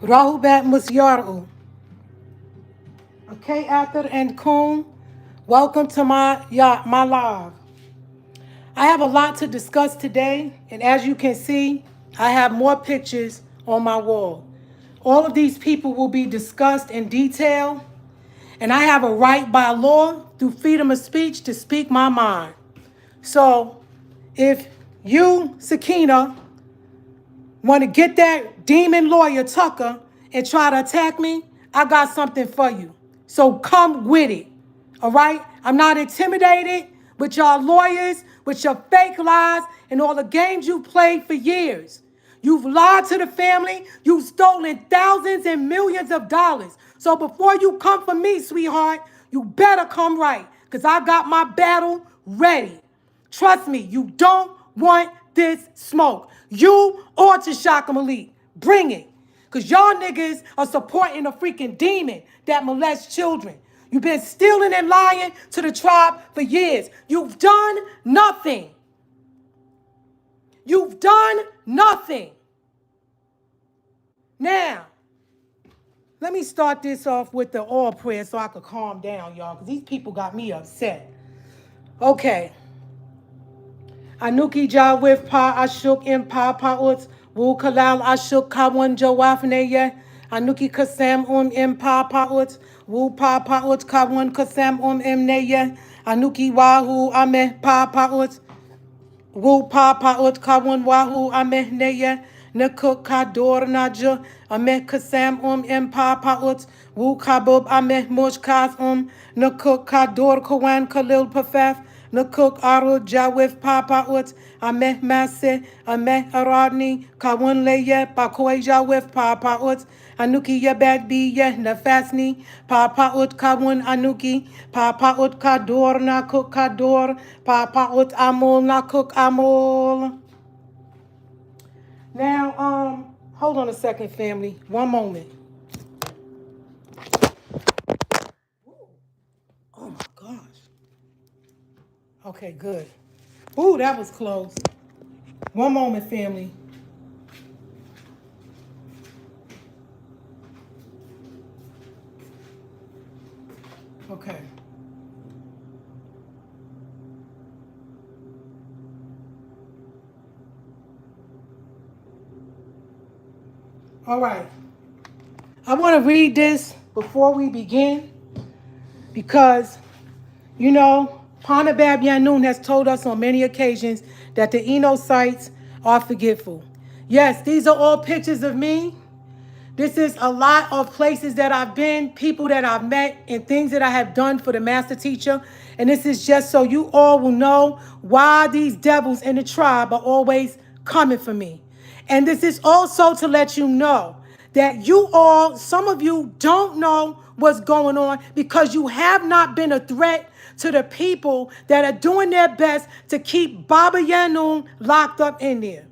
Rahubat Musyaru. Okay, Arthur and Coon, welcome to my live. I have a lot to discuss today, and as you can see, I have more pictures on my wall. All of these people will be discussed in detail, and I have a right by law through freedom of speech to speak my mind. So if you, Sakina, want to get that demon lawyer Tucker and try to attack me, I got something for you. So come with it. All right? I'm not intimidated with y'all lawyers, with your fake lies, and all the games you played for years. You've lied to the family. You've stolen thousands and millions of dollars. So before you come for me, sweetheart, you better come right, because I got my battle ready. Trust me, you don't want this smoke. You or Tashaka Malik, bring it. Because y'all niggas are supporting a freaking demon that molests children. You've been stealing and lying to the tribe for years. You've done nothing. You've done nothing. Now, let me start this off with the oil prayer so I could calm down, y'all, because these people got me upset. Okay. Anuki Jawif Pa Ashuk in Pa Pauts, Wu Kalal Ashuk Kawan Jawafneye, Anuki Kasam in Pa Pauts, Wu Pa Pauts Kawan Kasam Imneye, Anuki Wahu Ame Pa Pauts, Wu Pa Paut Kawan Wahu Ame Neye, Nakuk Kador Naja, Ame Kasam in Pa Pauts, Wu Kabub Ame Mushkas Nakuk Kador Kawan Khalil Pafaf, Nakuk Aro Jawif Papa Ut, Ameh Masse, Ameh Aradni, Kawun Leye, Pakoi Jawif Papa Ut, Anuki Yabad Bi Ye Nafasni, Papa Ut Kawun Anuki, Papa Ut Kador Nakuk Kador, Papa Ut Amol Nakuk Amol. Now, hold on a second, family. One moment. Oh my gosh. Okay, good. Ooh, that was close. One moment, family. Okay. All right. I want to read this before we begin because, you know, Panabab Yanun has told us on many occasions that the Eno sites are forgetful. Yes, these are all pictures of me. This is a lot of places that I've been, people that I've met, and things that I have done for the master teacher. And this is just so you all will know why these devils in the tribe are always coming for me. And this is also to let you know that you all, some of you don't know what's going on because you have not been a threat to the people that are doing their best to keep Baba Yanun locked up in there.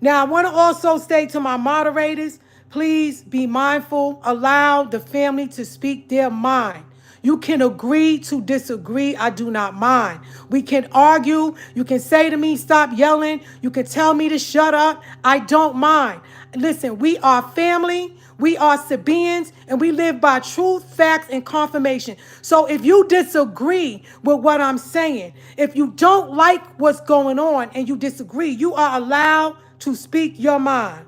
Now, I want to also say to my moderators, please be mindful. Allow the family to speak their mind. You can agree to disagree. I do not mind. We can argue. You can say to me, stop yelling. You can tell me to shut up. I don't mind. Listen, we are family. We are Sabians, and we live by truth, facts, and confirmation. So if you disagree with what I'm saying, if you don't like what's going on and you disagree, you are allowed to speak your mind.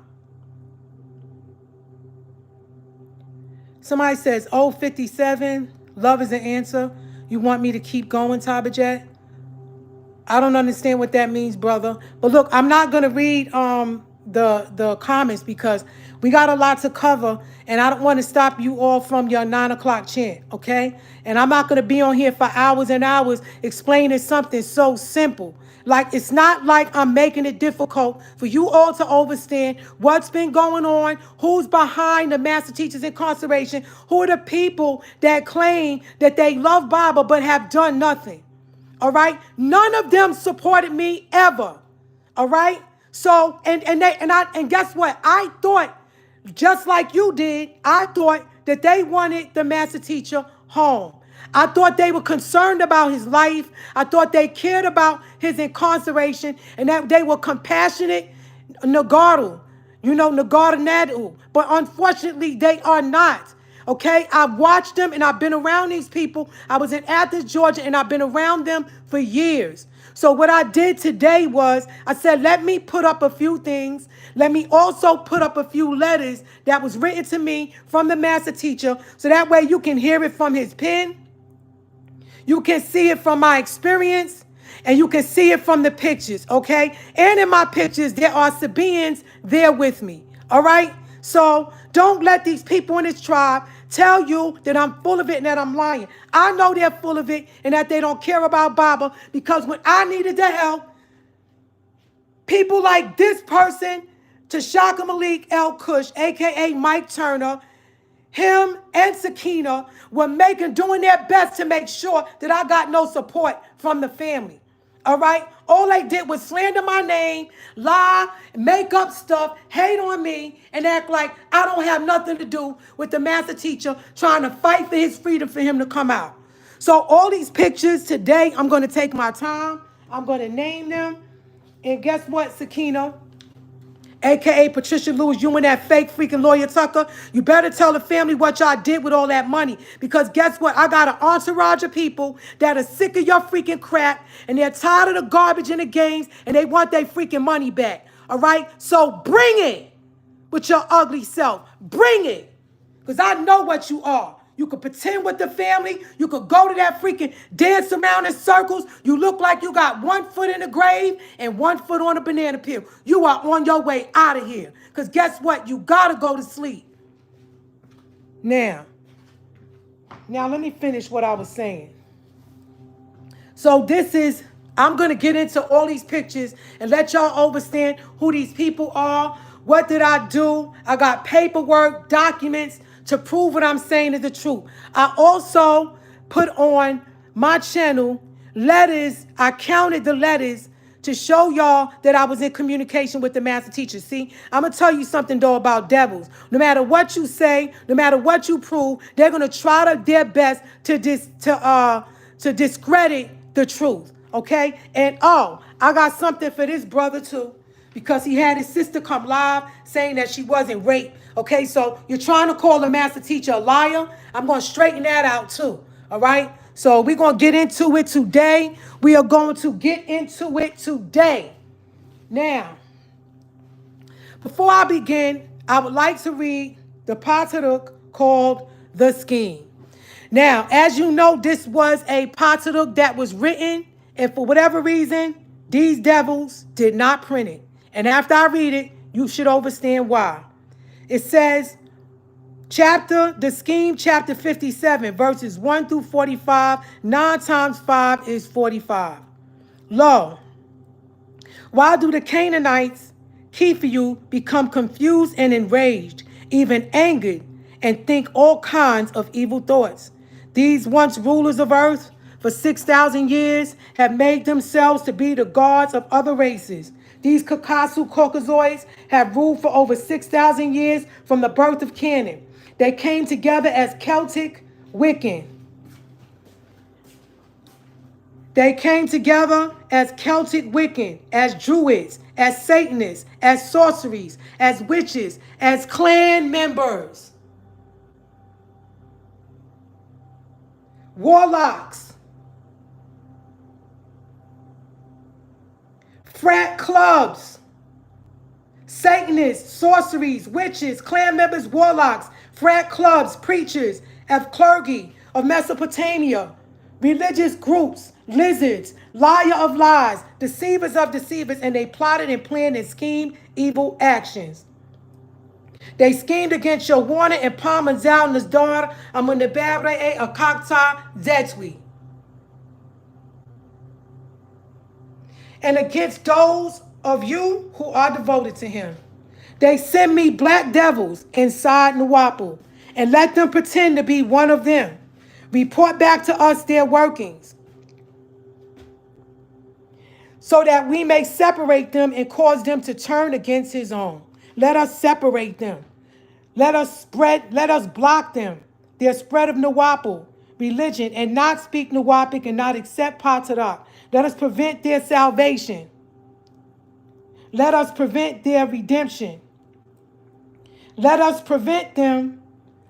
Somebody says, oh, 57, love is an answer. You want me to keep going, Tabajet? I don't understand what that means, brother. But look, I'm not going to read the comments because we got a lot to cover, and I don't want to stop you all from your 9 o'clock chant, okay? And I'm not going to be on here for hours and hours explaining something so simple. Like, it's not like I'm making it difficult for you all to understand what's been going on, who's behind the master teacher's incarceration, who are the people that claim that they love Baba but have done nothing. All right? None of them supported me ever. All right? So, and guess what? I thought, just like you did, I thought that they wanted the master teacher home. I thought they were concerned about his life. I thought they cared about his incarceration and that they were compassionate, Nagaru, Nagaru. But unfortunately, they are not. Okay, I've watched them and I've been around these people. I was in Athens, Georgia, and I've been around them for years. So what I did today was I said, let me put up a few things. Let me also put up a few letters that was written to me from the master teacher. So that way you can hear it from his pen. You can see it from my experience. And you can see it from the pictures, okay? And in my pictures, there are Sabians there with me, all right? So don't let these people in this tribe tell you that I'm full of it and that I'm lying. I know they're full of it and that they don't care about Baba because when I needed the help, people like this person, Tashaka Malik El Kush, a.k.a. Mike Turner, him and Sakina were doing their best to make sure that I got no support from the family. All right? All they did was slander my name, lie, make up stuff, hate on me, and act like I don't have nothing to do with the master teacher trying to fight for his freedom for him to come out. So all these pictures today, I'm going to take my time. I'm going to name them. And guess what, Sakina? A.K.A. Patricia Lewis, you and that fake freaking lawyer Tucker, you better tell the family what y'all did with all that money. Because guess what? I got an entourage of people that are sick of your freaking crap, and they're tired of the garbage in the games, and they want their freaking money back. All right? So bring it with your ugly self. Bring it. Because I know what you are. You could pretend with the family. You could go to that freaking dance around in circles. You look like you got 1 foot in the grave and 1 foot on a banana peel. You are on your way out of here. Because guess what? You got to go to sleep. Now let me finish what I was saying. So I'm going to get into all these pictures and let y'all understand who these people are. What did I do? I got paperwork, documents, to prove what I'm saying is the truth. I also put on my channel letters. I counted the letters to show y'all that I was in communication with the master teacher. See, I'm going to tell you something, though, about devils. No matter what you say, no matter what you prove, they're going to try their best to discredit the truth, okay? And, I got something for this brother, too, because he had his sister come live saying that she wasn't raped. Okay, so you're trying to call the master teacher a liar. I'm going to straighten that out too. All right, so we're going to get into it today. We are going to get into it today. Now, before I begin, I would like to read the Pataruk called The Scheme. Now, as you know, this was a Pataruk that was written, and for whatever reason, these devils did not print it. And after I read it, you should understand why. It says, The Scheme, chapter 57, verses 1 through 45. 9 times 5 is 45. Lo, why do the Canaanites, Kephiu, become confused and enraged, even angered, and think all kinds of evil thoughts. These once rulers of earth for 6,000 years have made themselves to be the gods of other races. These Caucasoids have ruled for over 6,000 years from the birth of Canaan. They came together as Celtic Wiccan. They came together as Celtic Wiccan, as Druids, as Satanists, as sorceries, as witches, as clan members, warlocks, frat clubs, Satanists, sorceries, witches, clan members, warlocks, frat clubs, preachers of clergy of Mesopotamia, religious groups, lizards, liar of lies, deceivers of deceivers, and they plotted and planned and schemed evil actions. They schemed against your Warner and Parmazal Nazdar, Amunibabre, Akakta, Zetwi. And against those of you who are devoted to him. They send me black devils inside Nuwapu and let them pretend to be one of them. Report back to us their workings so that we may separate them and cause them to turn against his own. Let us separate them. Let us block them, their spread of Nuwapu religion, and not speak Nuwapic and not accept Patarak. Let us prevent their salvation. Let us prevent their redemption. Let us prevent them.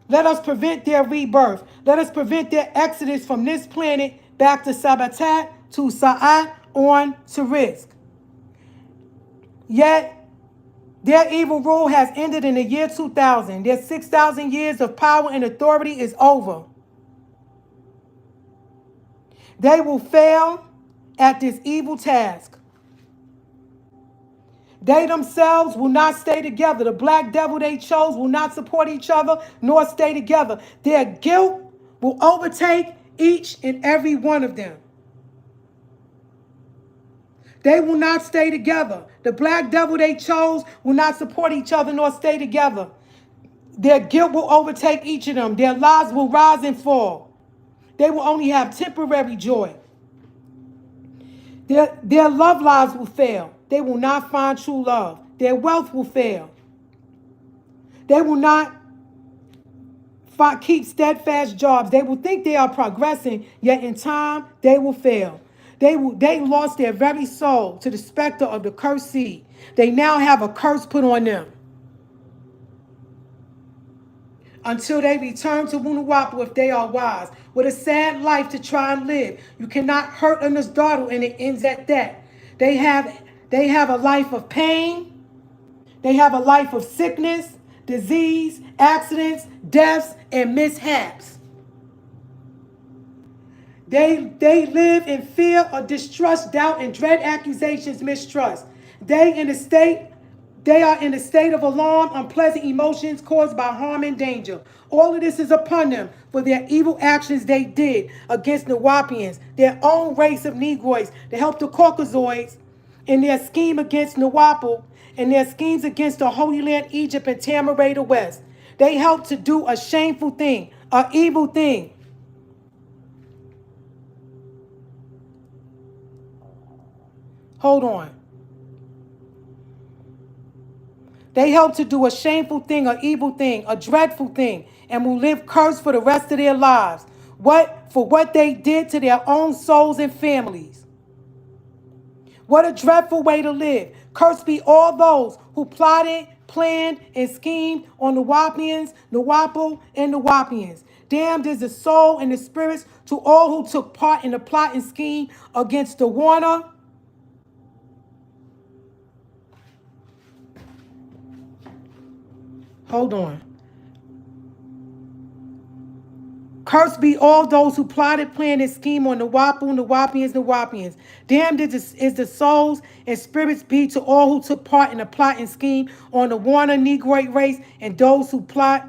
Let us prevent their rebirth. Let us prevent their exodus from this planet back to Sabatat, to Sa'at, on to Risk. Yet, their evil rule has ended in the year 2000. Their 6,000 years of power and authority is over. They will fail at this evil task. They themselves will not stay together. The black devil they chose will not support each other nor stay together. Their guilt will overtake each and every one of them. They will not stay together. The black devil they chose will not support each other nor stay together. Their guilt will overtake each of them. Their lives will rise and fall. They will only have temporary joy. Their love lives will fail. They will not find true love. Their wealth will fail. They will not keep steadfast jobs. They will think they are progressing, yet in time they will fail. They lost their very soul to the specter of the cursed seed. They now have a curse put on them. Until they return to Wunuwapu if they are wise. With a sad life to try and live. You cannot hurt a Nasdardle and it ends at that. They have a life of pain. They have a life of sickness, disease, accidents, deaths, and mishaps. They live in fear or distrust, doubt, and dread accusations, mistrust. They are in a state of alarm, unpleasant emotions caused by harm and danger. All of this is upon them for their evil actions they did against Nuwapians, their own race of Negroids, to help the Caucasoids in their scheme against Nuwapu and their schemes against the Holy Land, Egypt, and Tamaray the West. They helped to do a shameful thing, an evil thing. Hold on. They helped to do a shameful thing, an evil thing, a dreadful thing, and will live cursed for the rest of their lives. For what they did to their own souls and families. What a dreadful way to live. Cursed be all those who plotted, planned, and schemed on the Nuwapians, Nuwapu, and Nuwapians. Damned is the soul and the spirits to all who took part in the plot and scheme against the Warner. Hold on. Cursed be all those who plotted, planned, and schemed on the Nuwapu, Nuwapians. Damned is the souls and spirits be to all who took part in the plot and scheme on the Warner Negroid race and those who plot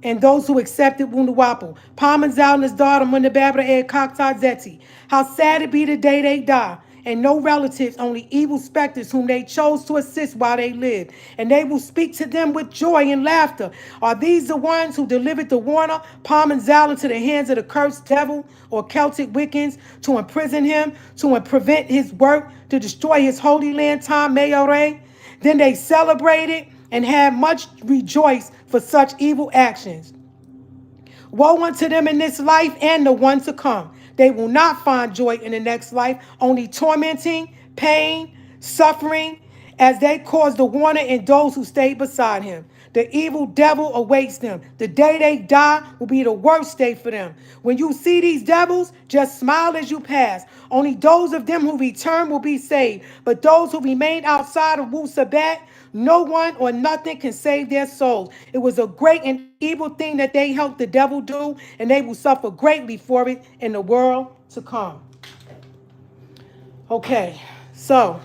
and those who accepted Wunuwapu. Parmazal Nazdar Munababra Kakta Zeti. How sad it be the day they die. and no relatives, only evil specters whom they chose to assist while they lived. And they will speak to them with joy and laughter. Are these the ones who delivered the warner, Parmenzal, into the hands of the cursed devil or Celtic Wiccans to imprison him, to prevent his work, to destroy his holy land, Tom Mayore? Then they celebrated and had much rejoice for such evil actions. Woe unto them in this life and the one to come. They will not find joy in the next life, only tormenting, pain, suffering, as they caused the warner and those who stayed beside him. The evil devil awaits them. The day they die will be the worst day for them. When you see these devils, just smile as you pass. Only those of them who return will be saved. But those who remain outside of Wu Sabat, no one or nothing can save their souls. It was a great and evil thing that they helped the devil do, and they will suffer greatly for it in the world to come. Okay, so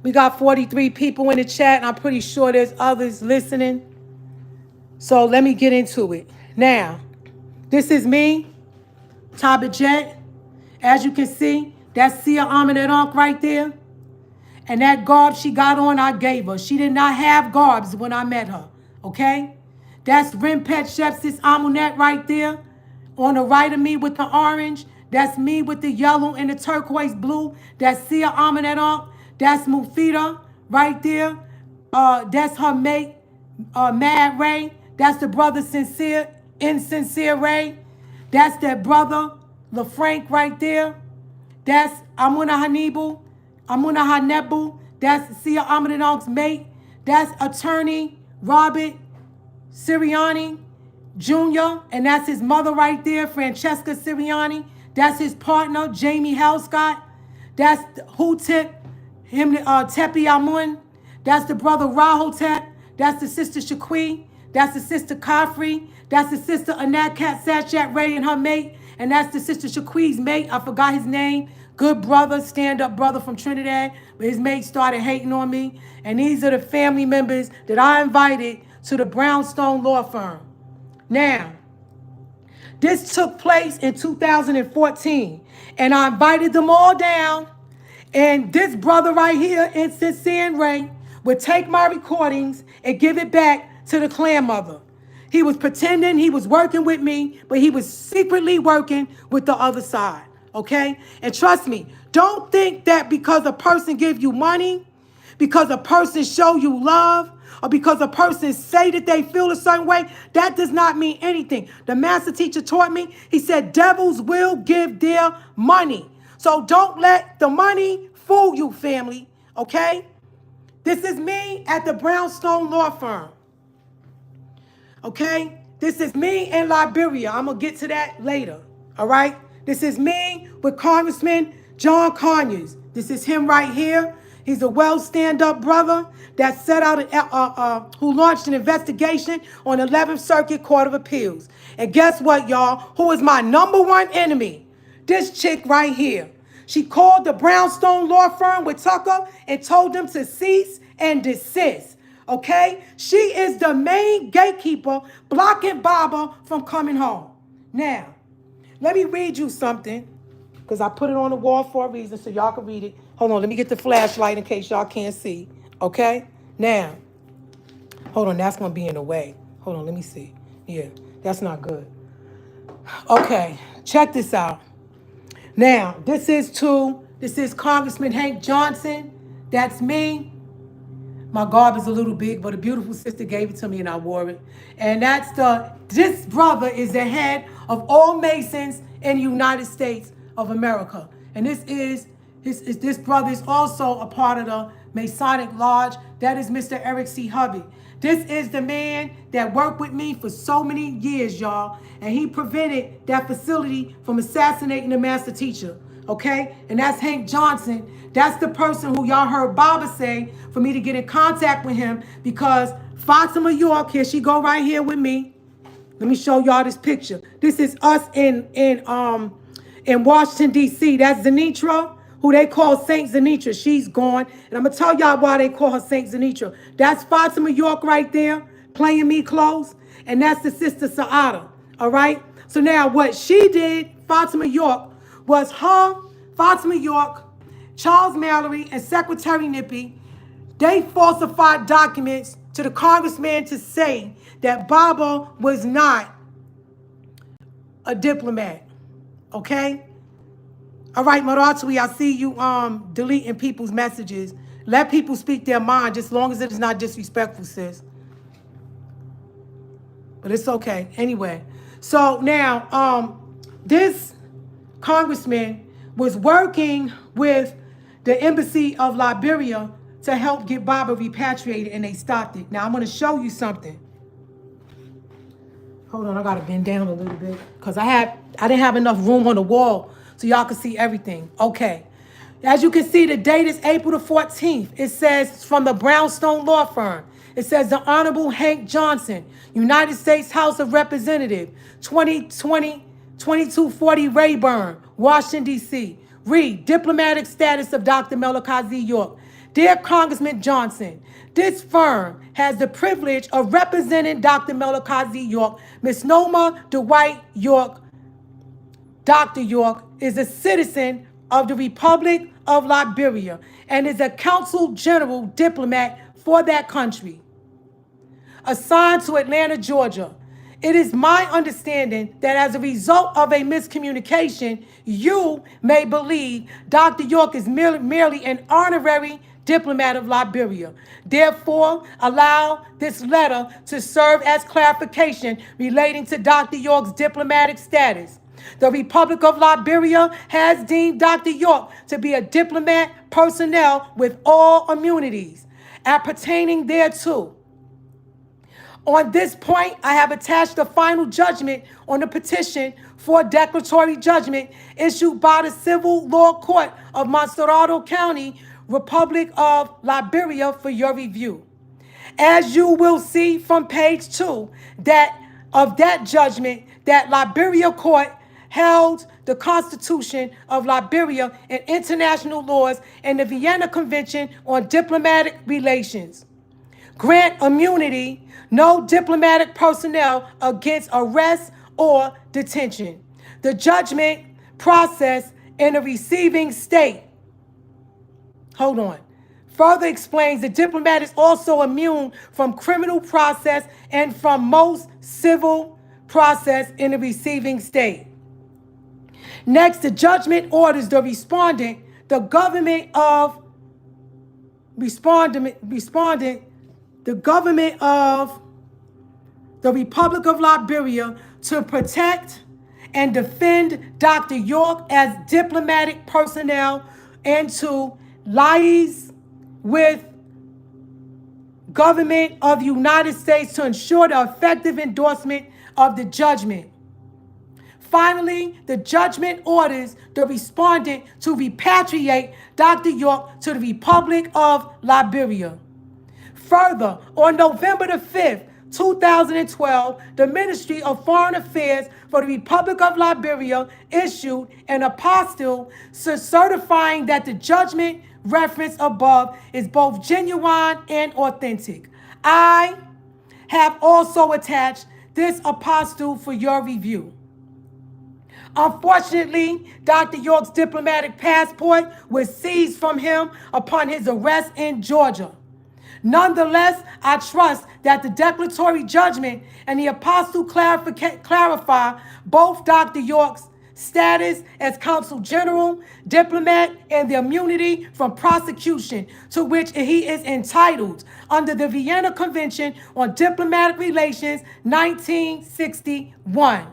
we got 43 people in the chat, and I'm pretty sure there's others listening. So let me get into it. Now, this is me, Tabajet. As you can see, that's Sia Amanedonk right there. And that garb she got on, I gave her. She did not have garbs when I met her, okay? That's Rimpet Shepsis Amunet right there. On the right of me with the orange, that's me with the yellow and the turquoise blue. That's Sia Amanedonk. That's Mufida right there. That's her mate, Mad Ray. That's the brother Insincere Ray. That's that brother, LaFrank right there. That's Amuna Hanebu. That's Sia Amadedonk's mate. That's attorney Robert Siriani Jr., and that's his mother right there, Francesca Siriani. That's his partner, Jamie Halscott. That's Hutep, Tepi Amun. That's the brother Rahotep. That's the sister Shaqui. That's the sister Kafri. That's the sister Anakat Sachat Ray and her mate. And that's the sister Shaqui's mate. I forgot his name. Good brother, stand-up brother from Trinidad. But his mate started hating on me. And these are the family members that I invited to the Brownstone Law Firm. Now, this took place in 2014. And I invited them all down. And this brother right here, Insincere Ray, would take my recordings and give it back to the clan mother. He was pretending he was working with me, but he was secretly working with the other side, okay? And trust me, don't think that because a person give you money, because a person show you love, or because a person say that they feel a certain way, that does not mean anything. The master teacher taught me, he said, devils will give their money. So don't let the money fool you, family, okay? This is me at the Brownstone Law Firm. Okay? This is me in Liberia. I'm going to get to that later. All right? This is me with Congressman John Conyers. This is him right here. He's a well stand-up brother that set out, who launched an investigation on 11th Circuit Court of Appeals. And guess what, y'all? Who is my number one enemy? This chick right here. She called the Brownstone Law Firm with Tucker and told them to cease and desist. Okay? She is the main gatekeeper blocking Baba from coming home. Now, let me read you something because I put it on the wall for a reason so y'all can read it. Hold on, let me get the flashlight in case y'all can't see. Okay? Now, hold on, that's going to be in the way. Hold on, let me see. Yeah, that's not good. Okay, check this out. Now, this is Congressman Hank Johnson. That's me. My garb is a little big, but a beautiful sister gave it to me and I wore it. And this brother is the head of all Masons in the United States of America. And this brother is also a part of the Masonic Lodge. That is Mr. Eric C. Hubby. This is the man that worked with me for so many years, y'all. And he prevented that facility from assassinating the master teacher. Okay? And that's Hank Johnson. That's the person who y'all heard Baba say for me to get in contact with him because Fatima York, here she go right here with me. Let me show y'all this picture. This is us in Washington, D.C. That's Zenitra, who they call Saint Zenitra. She's gone. And I'm going to tell y'all why they call her Saint Zenitra. That's Fatima York right there, playing me close. And that's the sister Saada. All right? So now what she did, Fatima York, was Fatima York Charles Mallory and Secretary Nippy, they falsified documents to the congressman to say that Baba was not a diplomat. Okay? All right, Maratwi, I see you deleting people's messages. Let people speak their mind, just as long as it is not disrespectful, sis. But it's okay. Anyway, so now this congressman was working with the embassy of Liberia to help get Baba repatriated, and they stopped it. Now I'm going to show you something. Hold on, I got to bend down a little bit because I didn't have enough room on the wall so y'all can see everything. Okay. As you can see, the date is April the 14th. It says from the Brownstone Law Firm. It says the Honorable Hank Johnson, United States House of Representatives, 2240 Rayburn, Washington, D.C. Read, diplomatic status of Dr. Melakazi York. Dear Congressman Johnson, this firm has the privilege of representing Dr. Melakazi York. Ms. Noma Dwight York, Dr. York, is a citizen of the Republic of Liberia and is a consul general diplomat for that country, assigned to Atlanta, Georgia. It is my understanding that as a result of a miscommunication, you may believe Dr. York is merely an honorary diplomat of Liberia. Therefore, allow this letter to serve as clarification relating to Dr. York's diplomatic status. The Republic of Liberia has deemed Dr. York to be a diplomat personnel with all immunities appertaining thereto. On this point, I have attached the final judgment on the petition for declaratory judgment issued by the Civil Law Court of Montserrado County, Republic of Liberia, for your review. As you will see from page 2 of that judgment, that Liberia Court held the Constitution of Liberia and international laws and the Vienna Convention on Diplomatic Relations. Grant immunity, no diplomatic personnel against arrest or detention. The judgment process in a receiving state. Hold on. Further explains the diplomat is also immune from criminal process and from most civil process in the receiving state. Next, the judgment orders the respondent, the government of the Republic of Liberia to protect and defend Dr. York as diplomatic personnel and to liaise with government of the United States to ensure the effective endorsement of the judgment. Finally, the judgment orders the respondent to repatriate Dr. York to the Republic of Liberia. Further, on November the 5th, 2012, the Ministry of Foreign Affairs for the Republic of Liberia issued an apostille certifying that the judgment referenced above is both genuine and authentic. I have also attached this apostille for your review. Unfortunately, Dr. York's diplomatic passport was seized from him upon his arrest in Georgia. Nonetheless, I trust that the declaratory judgment and the apostille clarify both Dr. York's status as consul general, diplomat, and the immunity from prosecution to which he is entitled under the Vienna Convention on Diplomatic Relations, 1961.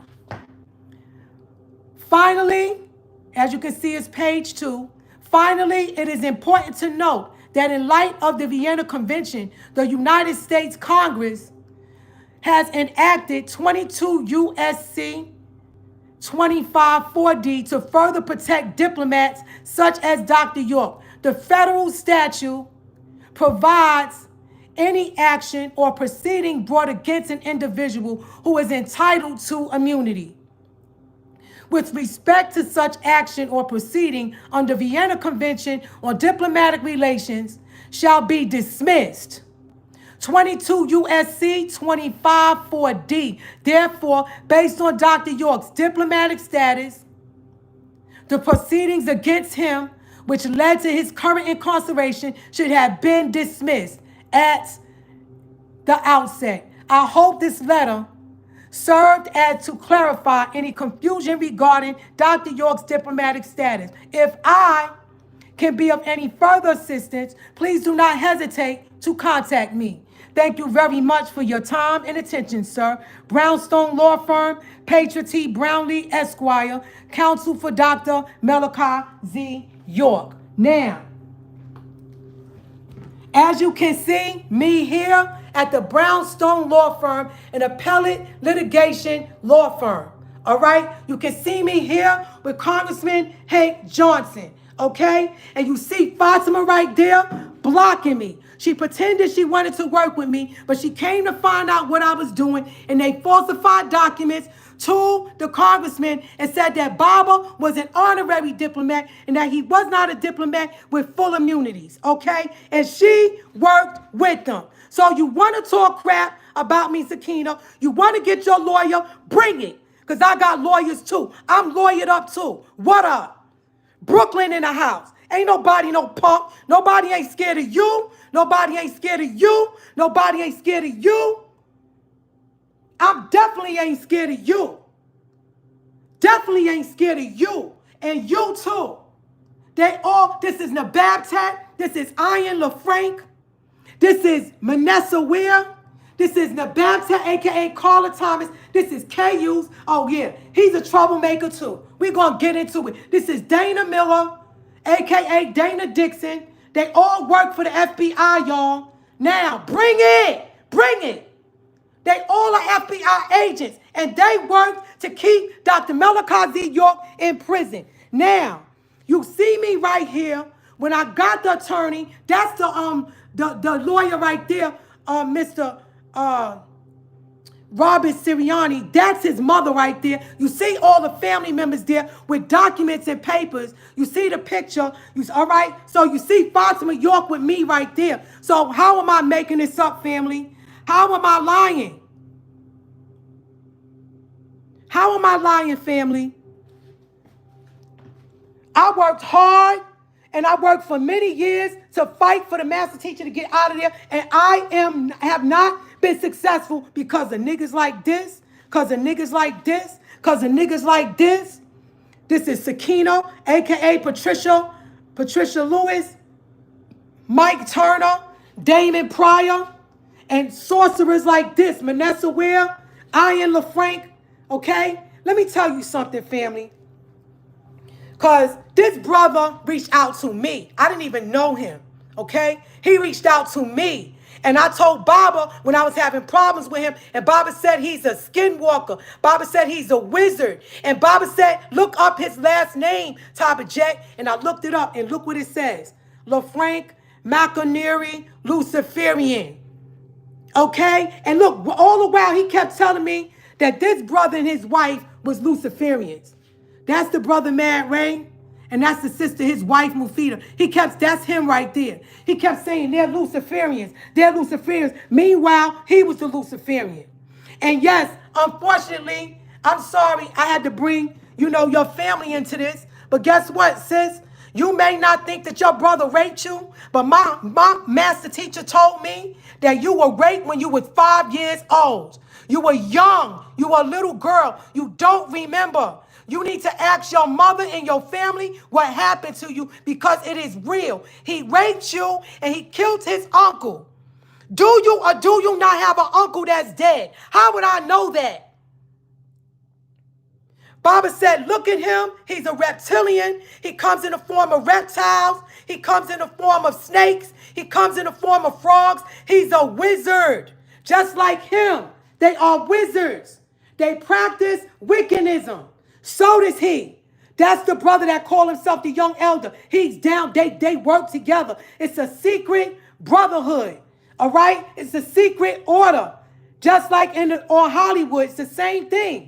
Finally, as you can see, it's page 2. Finally, it is important to note that in light of the Vienna Convention, the United States Congress has enacted 22 U.S.C. 25(4)D to further protect diplomats such as Dr. York. The federal statute provides any action or proceeding brought against an individual who is entitled to immunity. With respect to such action or proceeding under Vienna Convention on Diplomatic Relations shall be dismissed. 22 U.S.C. 25(4)D. Therefore, based on Dr. York's diplomatic status, the proceedings against him which led to his current incarceration, should have been dismissed at the outset. I hope this letter served as to clarify any confusion regarding Dr. York's diplomatic status. If I can be of any further assistance, please do not hesitate to contact me. Thank you very much for your time and attention, sir. Brownstone Law Firm, Patriot T. Brownlee, Esquire, counsel for Dr. Malachi Z. York. Now, as you can see, me here at the Brownstone Law Firm, an appellate litigation law firm. All right? You can see me here with Congressman Hank Johnson. Okay? And you see Fatima right there blocking me. She pretended she wanted to work with me, but she came to find out what I was doing, and they falsified documents to the congressman and said that Baba was an honorary diplomat and that he was not a diplomat with full immunities, okay? And she worked with them. So you want to talk crap about me, Sakina, you want to get your lawyer, bring it, because I got lawyers too. I'm lawyered up too. What up? Brooklyn in the house. Ain't nobody no punk. Nobody ain't scared of you. Nobody ain't scared of you. Nobody ain't scared of you. I definitely ain't scared of you. Definitely ain't scared of you. And you too. This is Nababtat. This is Ian LaFranc. This is Manessa Weir. This is Nababtat, a.k.a. Carla Thomas. This is KU's. Oh, yeah. He's a troublemaker too. We're going to get into it. This is Dana Miller, a.k.a. Dana Dixon. They all work for the FBI, y'all. Now, bring it. Bring it. They all are FBI agents, and they work to keep Dr. Malachi Z. York in prison. Now, you see me right here. When I got the attorney, that's the lawyer right there, Mr. Robert Sirianni. That's his mother right there. You see all the family members there with documents and papers. You see the picture. All right? So you see Fatima York with me right there. So how am I making this up, family? How am I lying? How am I lying, family? I worked hard, and I worked for many years to fight for the master teacher to get out of there, and I have not been successful because of niggas like this, because of niggas like this, because of niggas like this. This is Sakina, a.k.a. Patricia Lewis, Mike Turner, Damon Pryor, and sorcerers like this, Manessa Weir, Ian LaFranc, okay? Let me tell you something, family. Because this brother reached out to me. I didn't even know him, okay? He reached out to me. And I told Baba when I was having problems with him, and Baba said he's a skinwalker. Baba said he's a wizard. And Baba said, look up his last name, Taba Jet. And I looked it up, and look what it says. LaFranc, McInerney, Luciferian. Okay? And look, all the while he kept telling me that this brother and his wife was Luciferians. That's the brother Mad Ray, and that's the sister, his wife Mufida. That's him right there. He kept saying they're Luciferians. They're Luciferians. Meanwhile, he was the Luciferian. And yes, unfortunately, I'm sorry I had to bring, your family into this. But guess what, sis? You may not think that your brother raped you, but my master teacher told me that you were raped when you were 5 years old. You were young. You were a little girl. You don't remember. You need to ask your mother and your family what happened to you, because it is real. He raped you and he killed his uncle. Do you or do you not have an uncle that's dead? How would I know that? Baba said, look at him. He's a reptilian. He comes in the form of reptiles. He comes in the form of snakes. He comes in the form of frogs. He's a wizard. Just like him. They are wizards. They practice Wiccanism. So does he. That's the brother that called himself the young elder. He's down. They work together. It's a secret brotherhood. All right? It's a secret order. Just like on Hollywood, it's the same thing.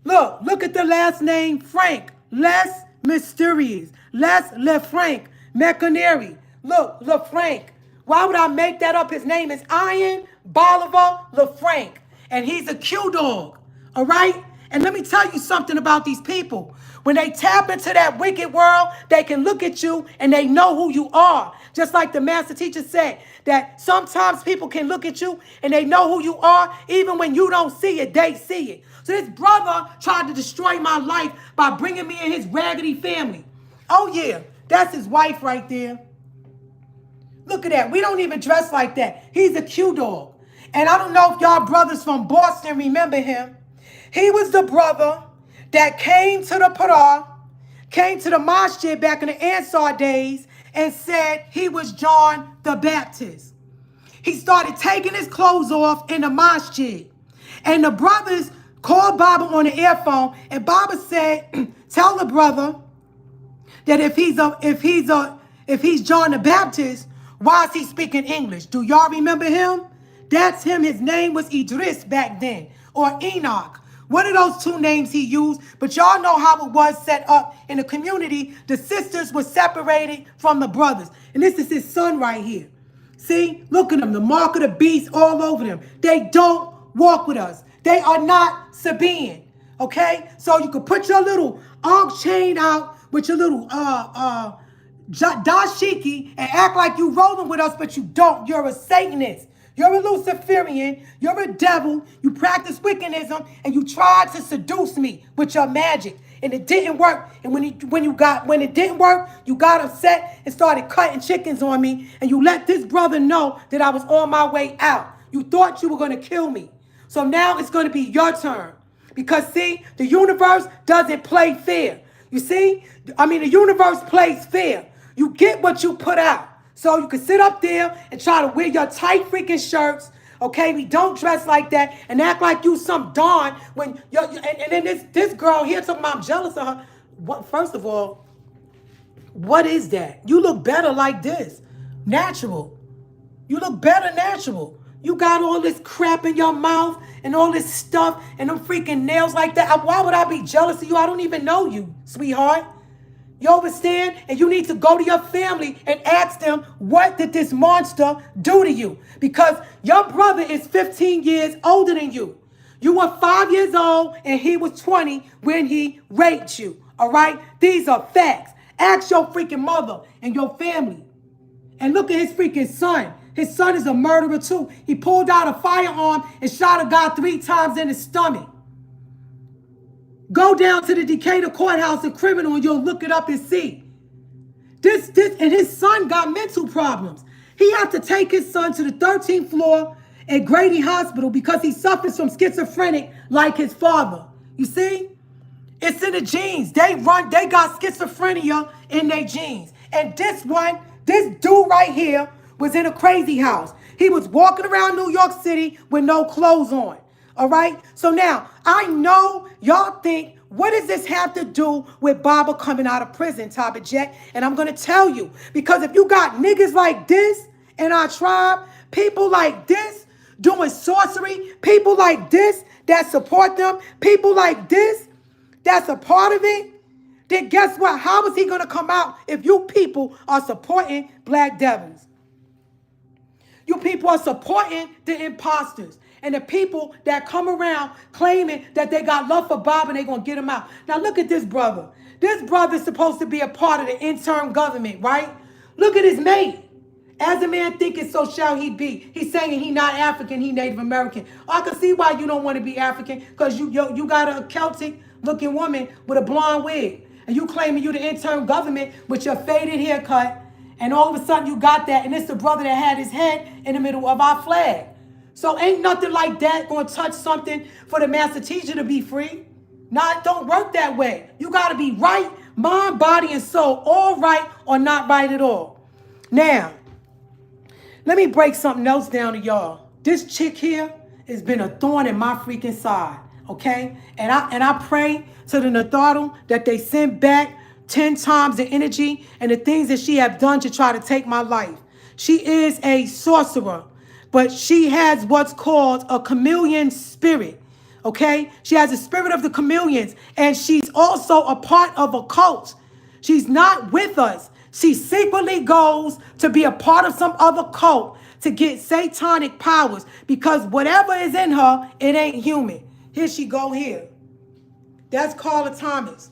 Look at the last name Frank. Les Mysterious. Les LeFranc. McInerney. Look, LeFranc. Why would I make that up? His name is Ian Bolivar LeFranc. And he's a Q dog. All right? And let me tell you something about these people. When they tap into that wicked world, they can look at you and they know who you are. Just like the master teacher said, that sometimes people can look at you and they know who you are. Even when you don't see it, they see it. So this brother tried to destroy my life by bringing me in his raggedy family. Oh yeah, that's his wife right there. Look at that. We don't even dress like that. He's a Q-dog. And I don't know if y'all brothers from Boston remember him. He was the brother that came to the Parah, came to the masjid back in the Ansar days and said he was John the Baptist. He started taking his clothes off in the masjid. And the brothers called Baba on the earphone, and Baba said, tell the brother that if he's John the Baptist, why is he speaking English? Do y'all remember him? That's him. His name was Idris back then, or Enoch. One of those two names he used, but y'all know how it was set up in the community. The sisters were separated from the brothers. And this is his son right here. See, look at them, the mark of the beast all over them. They don't walk with us. They are not Sabian, okay? So you could put your little Ankh chain out with your little dashiki and act like you rolling with us, but you don't. You're a Satanist. You're a Luciferian. You're a devil. You practice wickedism, and you tried to seduce me with your magic, and it didn't work. And when it didn't work, you got upset and started cutting chickens on me, and you let this brother know that I was on my way out. You thought you were going to kill me. So now it's going to be your turn. Because, see, the universe doesn't play fair. You see? I mean, the universe plays fair. You get what you put out. So you can sit up there and try to wear your tight freaking shirts. Okay, we don't dress like that and act like you some Dawn when you're, and then this girl here talking about I'm jealous of her. What? First of all, what is that? You look better like this, natural. You look better natural. You got all this crap in your mouth and all this stuff and them freaking nails like that. Why would I be jealous of you? I don't even know you, sweetheart. You understand? And you need to go to your family and ask them, what did this monster do to you? Because your brother is 15 years older than you. You were 5 years old and he was 20 when he raped you. All right? These are facts. Ask your freaking mother and your family. And look at his freaking son. His son is a murderer too. He pulled out a firearm and shot a guy 3 times in his stomach. Go down to the Decatur courthouse in criminal and you'll look it up and see. This, and his son got mental problems. He had to take his son to the 13th floor at Grady Hospital because he suffers from schizophrenic like his father. You see? It's in the genes. They got schizophrenia in their genes. And this dude right here was in a crazy house. He was walking around New York City with no clothes on. All right? So now, I know y'all think, what does this have to do with Baba coming out of prison, Topic Jack? And I'm going to tell you. Because if you got niggas like this in our tribe, people like this doing sorcery, people like this that support them, people like this that's a part of it, then guess what? How is he going to come out if you people are supporting black devils? You people are supporting the imposters and the people that come around claiming that they got love for Bob and they're going to get him out. Now look at this brother. This brother is supposed to be a part of the interim government, right? Look at his mate. As a man thinketh, so shall he be. He's saying he not African, he Native American. I can see why you don't want to be African, because you got a Celtic looking woman with a blonde wig. And you claiming you the interim government with your faded haircut. And all of a sudden you got that, and it's the brother that had his head in the middle of our flag. So ain't nothing like that going to touch something for the master teacher to be free. Nah, it don't work that way. You got to be right, mind, body, and soul, all right or not right at all. Now, let me break something else down to y'all. This chick here has been a thorn in my freaking side, okay? And I pray to the Natharu that they send back 10 times the energy and the things that she have done to try to take my life. She is a sorcerer, but she has what's called a chameleon spirit, okay? She has a spirit of the chameleons, and she's also a part of a cult. She's not with us. She secretly goes to be a part of some other cult to get satanic powers, because whatever is in her, it ain't human. Here she go here. That's Carla Thomas.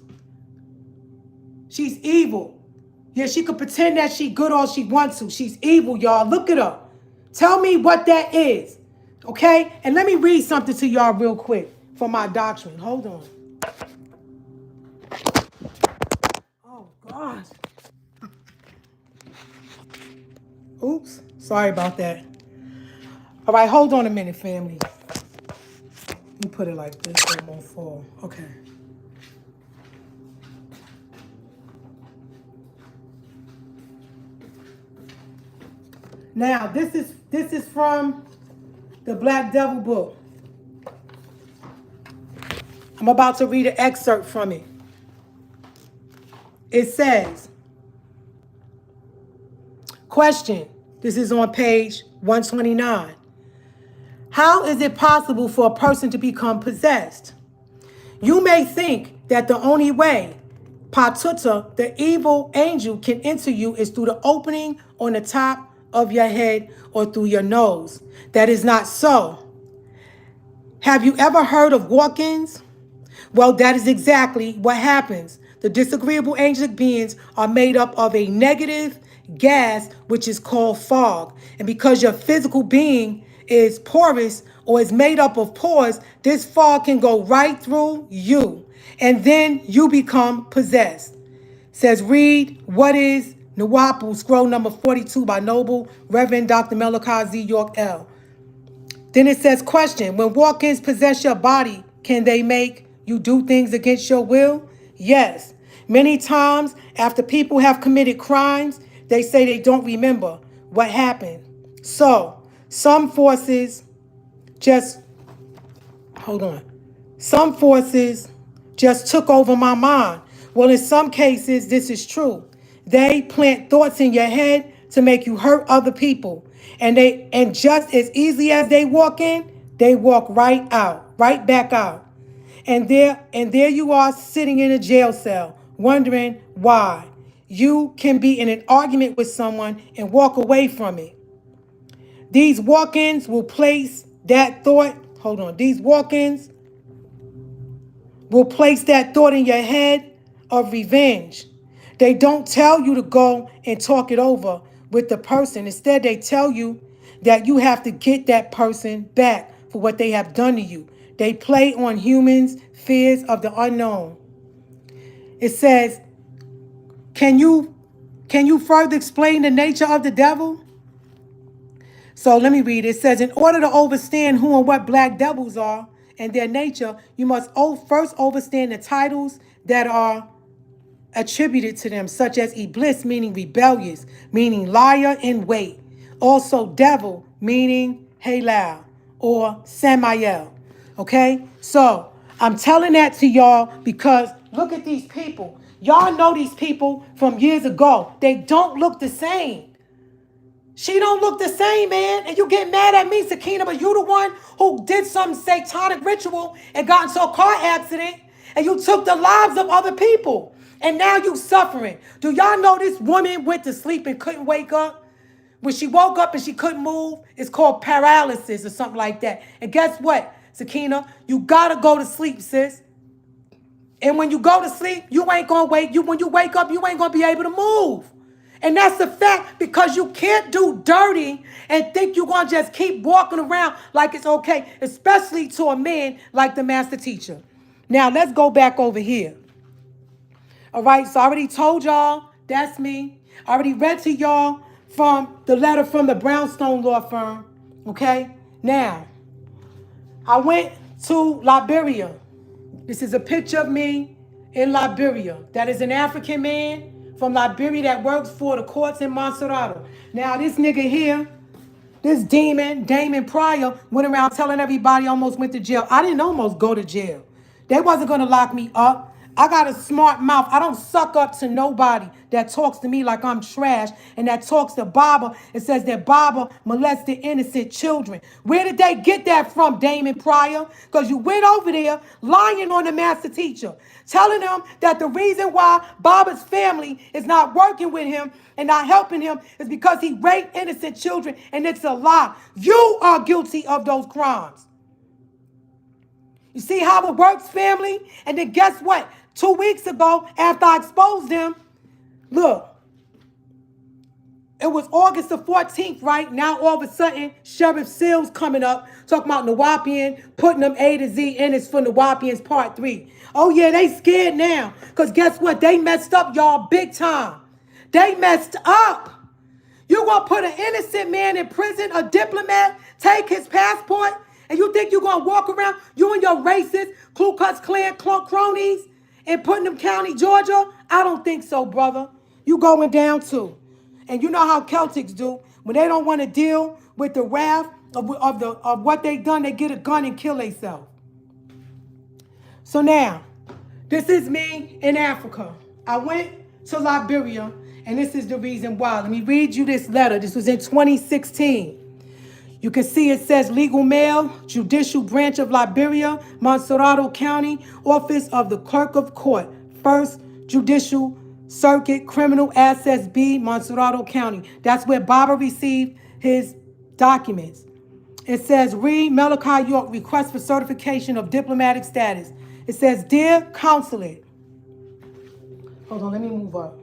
She's evil. Yeah, she could pretend that she good all she wants to. She's evil, y'all. Look it up. Tell me what that is. Okay? And let me read something to y'all real quick for my doctrine. Hold on. Oh, gosh. Oops. Sorry about that. All right, hold on a minute, family. Let me put it like this so it won't fall. Okay. Now, this is from the Black Devil book. I'm about to read an excerpt from it. It says, question, this is on page 129. How is it possible for a person to become possessed? You may think that the only way Patuta, the evil angel, can enter you is through the opening on the top of your head or through your nose. That is not so. Have you ever heard of walk-ins? Well, that is exactly what happens. The disagreeable angelic beings are made up of a negative gas, which is called fog. And because your physical being is porous or is made up of pores, this fog can go right through you. And then you become possessed. Says, read What is Nawapu, scroll number 42 by Noble Reverend Dr. Malachi Z. York L. Then it says, question, when walk-ins possess your body, can they make you do things against your will? Yes. Many times after people have committed crimes, they say they don't remember what happened. So some forces just, hold on. Some forces just took over my mind. Well, in some cases, this is true. They plant thoughts in your head to make you hurt other people. And just as easy as they walk in, they walk right out, right back out. And there you are sitting in a jail cell, wondering why. You can be in an argument with someone and walk away from it. These walk-ins will place that thought, hold on, these walk-ins will place that thought in your head of revenge. They don't tell you to go and talk it over with the person. Instead, they tell you that you have to get that person back for what they have done to you. They play on humans' fears of the unknown. It says, can you further explain the nature of the devil? So let me read. It says, in order to understand who and what black devils are and their nature, you must first understand the titles that are attributed to them, such as Iblis, meaning rebellious, meaning liar in wait. Also devil, meaning Halal or Samael. Okay? So I'm telling that to y'all because look at these people. Y'all know these people from years ago. They don't look the same. She don't look the same, man. And you get mad at me, Sakina, but you the one who did some satanic ritual and got into a car accident and you took the lives of other people. And now you suffering. Do y'all know this woman went to sleep and couldn't wake up? When she woke up and she couldn't move, it's called paralysis or something like that. And guess what, Sakina? You gotta go to sleep, sis. And when you go to sleep, you ain't gonna wake. When you wake up, you ain't gonna be able to move. And that's a fact because you can't do dirty and think you're going to just keep walking around like it's okay, especially to a man like the master teacher. Now, let's go back over here. All right, so I already told y'all that's me. I already read to y'all from the letter from the Brownstone law firm. Okay, now, I went to Liberia. This is a picture of me in Liberia. That is an African man from Liberia that works for the courts in Montserrat. Now, this nigga here, this demon, Damon Pryor, went around telling everybody I almost went to jail. I didn't almost go to jail. They wasn't going to lock me up. I got a smart mouth. I don't suck up to nobody that talks to me like I'm trash and that talks to Baba and says that Baba molested innocent children. Where did they get that from, Damon Pryor? Because you went over there lying on the master teacher, telling them that the reason why Baba's family is not working with him and not helping him is because he raped innocent children, and it's a lie. You are guilty of those crimes. You see how it works, family? And then guess what? 2 weeks ago, after I exposed them, look, it was August the 14th, right? Now all of a sudden, Sheriff Seals coming up, talking about Nawapian, putting them A to Z in it's for Nawapians Part 3. Oh yeah, they scared now. Because guess what? They messed up, y'all, big time. They messed up. You gonna put an innocent man in prison, a diplomat, take his passport, and you think you're gonna walk around, you and your racist Ku Klux Klan cronies in Putnam County, Georgia? I don't think so, brother. You going down too. And you know how Celtics do. When they don't want to deal with the wrath of what they done, they get a gun and kill themselves. So now, this is me in Africa. I went to Liberia, and this is the reason why. Let me read you this letter. This was in 2016. You can see it says Legal Mail, Judicial Branch of Liberia, Montserrado County, Office of the Clerk of Court, First Judicial Circuit, Criminal Assets B, Montserrado County. That's where Baba received his documents. It says, read Malachi York, request for certification of diplomatic status. It says, dear consulate. Hold on, let me move up.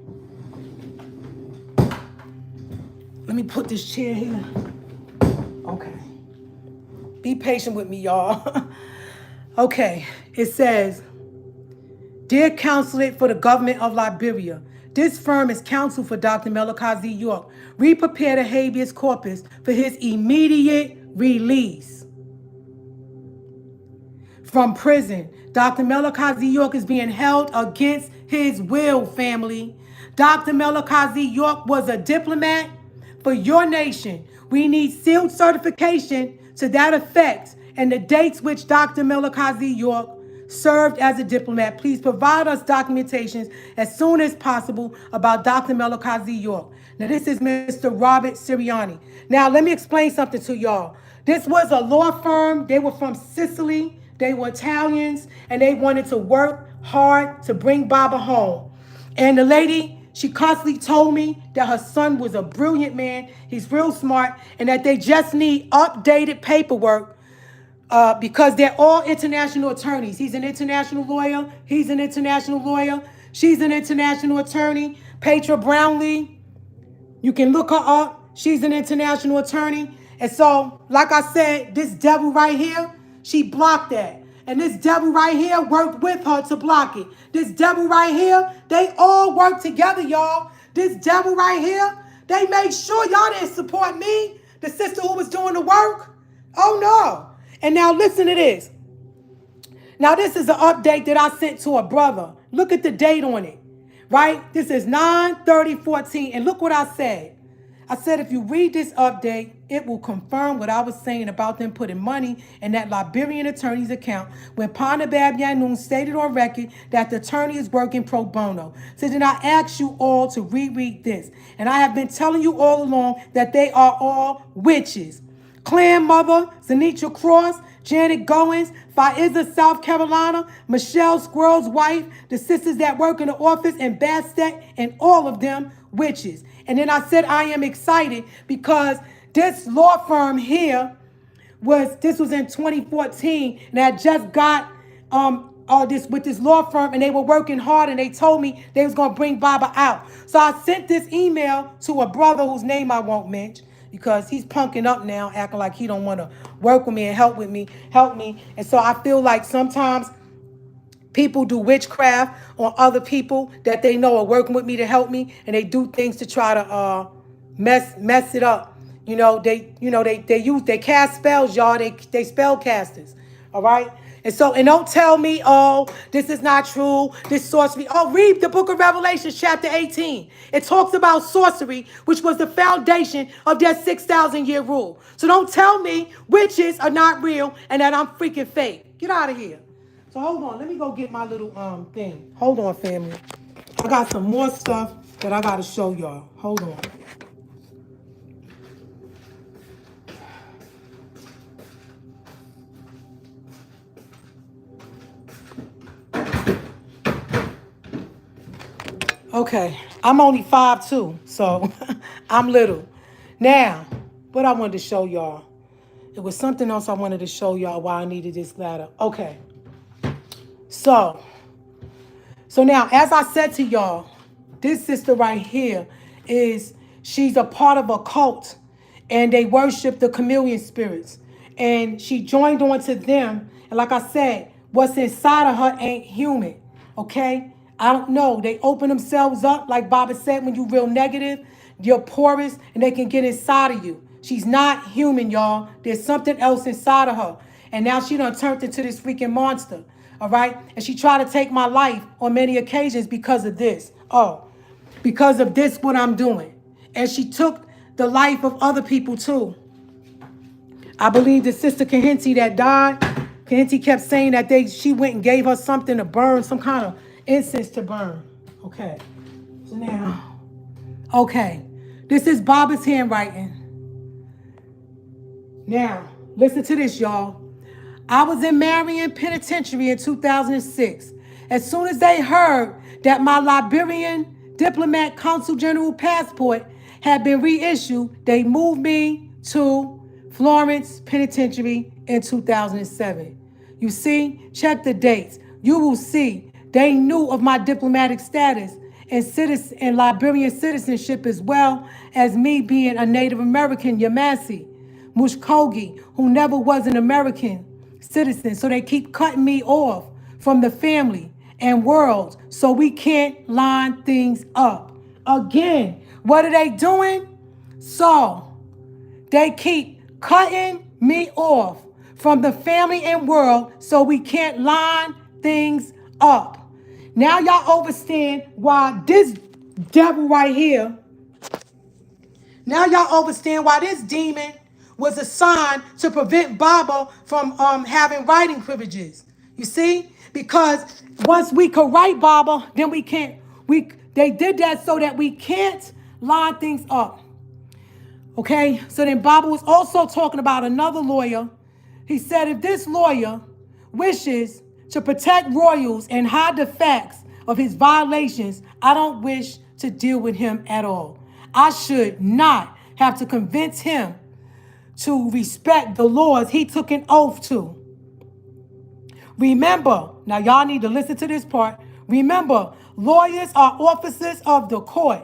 Let me put this chair here. Okay. Be patient with me, y'all. Okay. It says, dear consulate for the government of Liberia, this firm is counsel for Dr. Malachi Z. York. Re-prepare the habeas corpus for his immediate release from prison. Dr. Malachi Z. York is being held against his will, family. Dr. Malachi Z. York was a diplomat for your nation. We need sealed certification to that effect and the dates which Dr. Malachi Z. York served as a diplomat. Please provide us documentations as soon as possible about Dr. Malachi Z. York. Now, this is Mr. Robert Sirianni. Now, let me explain something to y'all. This was a law firm. They were from Sicily. They were Italians, and they wanted to work hard to bring Baba home. And the lady, she constantly told me that her son was a brilliant man. He's real smart, and that they just need updated paperwork because they're all international attorneys. He's an international lawyer. He's an international lawyer. She's an international attorney. Petra Brownlee, you can look her up. She's an international attorney. And so, like I said, this devil right here, she blocked that. And this devil right here worked with her to block it. This devil right here, they all work together, y'all. This devil right here, they made sure y'all didn't support me, the sister who was doing the work. Oh, no. And now listen to this. Now, this is an update that I sent to a brother. Look at the date on it, right? This is 9/30/14. And look what I said. I said, if you read this update, it will confirm what I was saying about them putting money in that Liberian attorney's account when Panabab Yanun stated on record that the attorney is working pro bono. So then I ask you all to reread this. And I have been telling you all along that they are all witches. Clan Mother, Zanitra Cross, Janet Goins, Faiza, South Carolina, Michelle Squirrel's wife, the sisters that work in the office in Bastet, and all of them witches. And then I said I am excited because this law firm here this was in 2014, and I just got this with this law firm, and they were working hard, and they told me they was gonna bring Baba out. So I sent this email to a brother whose name I won't mention, because he's punking up now, acting like he don't want to work with me and help me. And so I feel like sometimes people do witchcraft on other people that they know are working with me to help me, and they do things to try to mess it up. They cast spells, y'all. They spell casters. All right. And don't tell me, oh, this is not true, this sorcery. Oh, read the book of Revelation, chapter 18. It talks about sorcery, which was the foundation of their 6,000-year rule. So don't tell me witches are not real and that I'm freaking fake. Get out of here. So hold on, let me go get my little thing. Hold on, family. I got some more stuff that I got to show y'all. Hold on. Okay, I'm only 5'2", so I'm little. Now, what I wanted to show y'all, it was something else I wanted to show y'all why I needed this ladder. Okay, So now, as I said to y'all, this sister right here she's a part of a cult, and they worship the chameleon spirits. And she joined on to them. And like I said, what's inside of her ain't human. Okay? I don't know. They open themselves up, like Baba said, when you real negative, you're porous, and they can get inside of you. She's not human, y'all. There's something else inside of her. And now she done turned into this freaking monster. All right? And she tried to take my life on many occasions because of this. Because of this, what I'm doing. And she took the life of other people too. I believe the sister Kahenti that died, Kahenti kept saying that she went and gave her something to burn, some kind of incense to burn. Okay. So now, okay. This is Baba's handwriting. Now, listen to this, y'all. I was in Marion Penitentiary in 2006. As soon as they heard that my Liberian diplomat consul general passport had been reissued, they moved me to Florence Penitentiary in 2007. You see, check the dates. You will see they knew of my diplomatic status and Liberian citizenship, as well as me being a Native American Yamasee, Muskogee, who never was an American citizen. So they keep cutting me off from the family and world, so we can't line things up. Again, what are they doing? So they keep cutting me off from the family and world, so we can't line things up. Now y'all understand why this devil right here, now y'all understand why this demon was assigned to prevent Baba from having writing privileges. You see? Because once we could write Baba, then we can't, they did that so that we can't line things up. Okay? So then Baba was also talking about another lawyer. He said, if this lawyer wishes to protect royals and hide the facts of his violations, I don't wish to deal with him at all. I should not have to convince him to respect the laws he took an oath to. Remember, now y'all need to listen to this part. Remember, lawyers are officers of the court.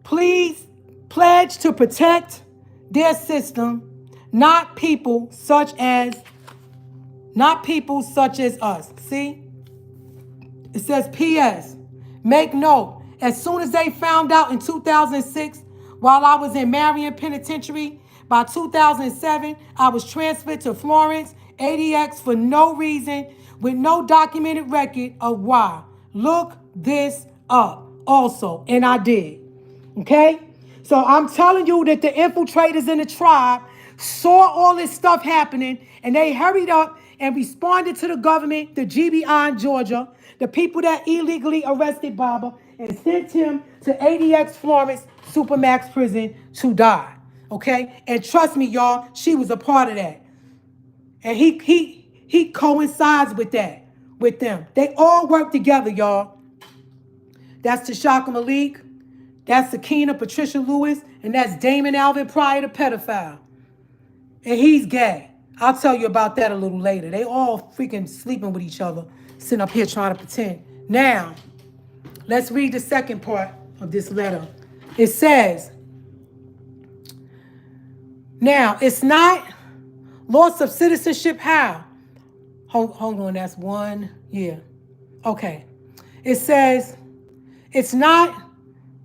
Please pledge to protect their system, not people such as us. See? It says, P.S. Make note, as soon as they found out in 2006, while I was in Marion Penitentiary, by 2007, I was transferred to Florence, ADX, for no reason, with no documented record of why. Look this up also, and I did. Okay? So I'm telling you that the infiltrators in the tribe saw all this stuff happening, and they hurried up and responded to the government, the GBI in Georgia, the people that illegally arrested Baba, and sent him to ADX Florence Supermax prison to die. Okay? And trust me, y'all, she was a part of that. And he coincides with that, with them. They all work together, y'all. That's Tashaka Malik, that's Sakina Patricia Lewis, and that's Damon Alvin Pryor, the pedophile. And he's gay. I'll tell you about that a little later. They all freaking sleeping with each other, sitting up here trying to pretend. Now, let's read the second part of this letter. It says, now, it's not loss of citizenship. How? Hold on, that's one. Yeah. Okay. It says, it's not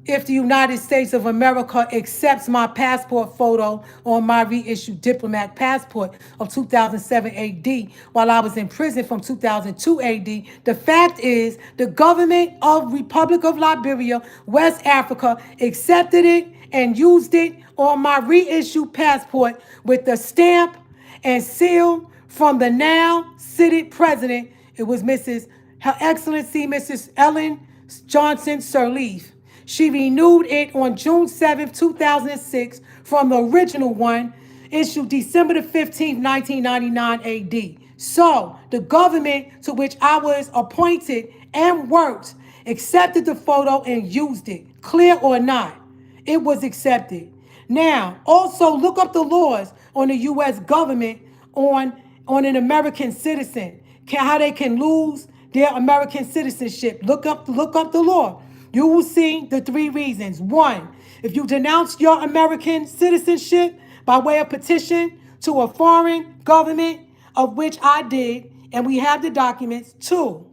if the United States of America accepts my passport photo on my reissued diplomat passport of 2007 AD while I was in prison from 2002 AD. The fact is, the government of Republic of Liberia, West Africa, accepted it and used it on my reissued passport with the stamp and seal from the now seated president. It was Her Excellency Mrs. Ellen Johnson Sirleaf. She renewed it on June 7, 2006 from the original one issued December the 15th, 1999 AD. So the government to which I was appointed and worked accepted the photo and used it. Clear or not, it was accepted. Now, also look up the laws on the U.S. government on an American citizen. how they can lose their American citizenship. Look up the law. You will see the 3 reasons. 1, if you denounce your American citizenship by way of petition to a foreign government, of which I did, and we have the documents. 2,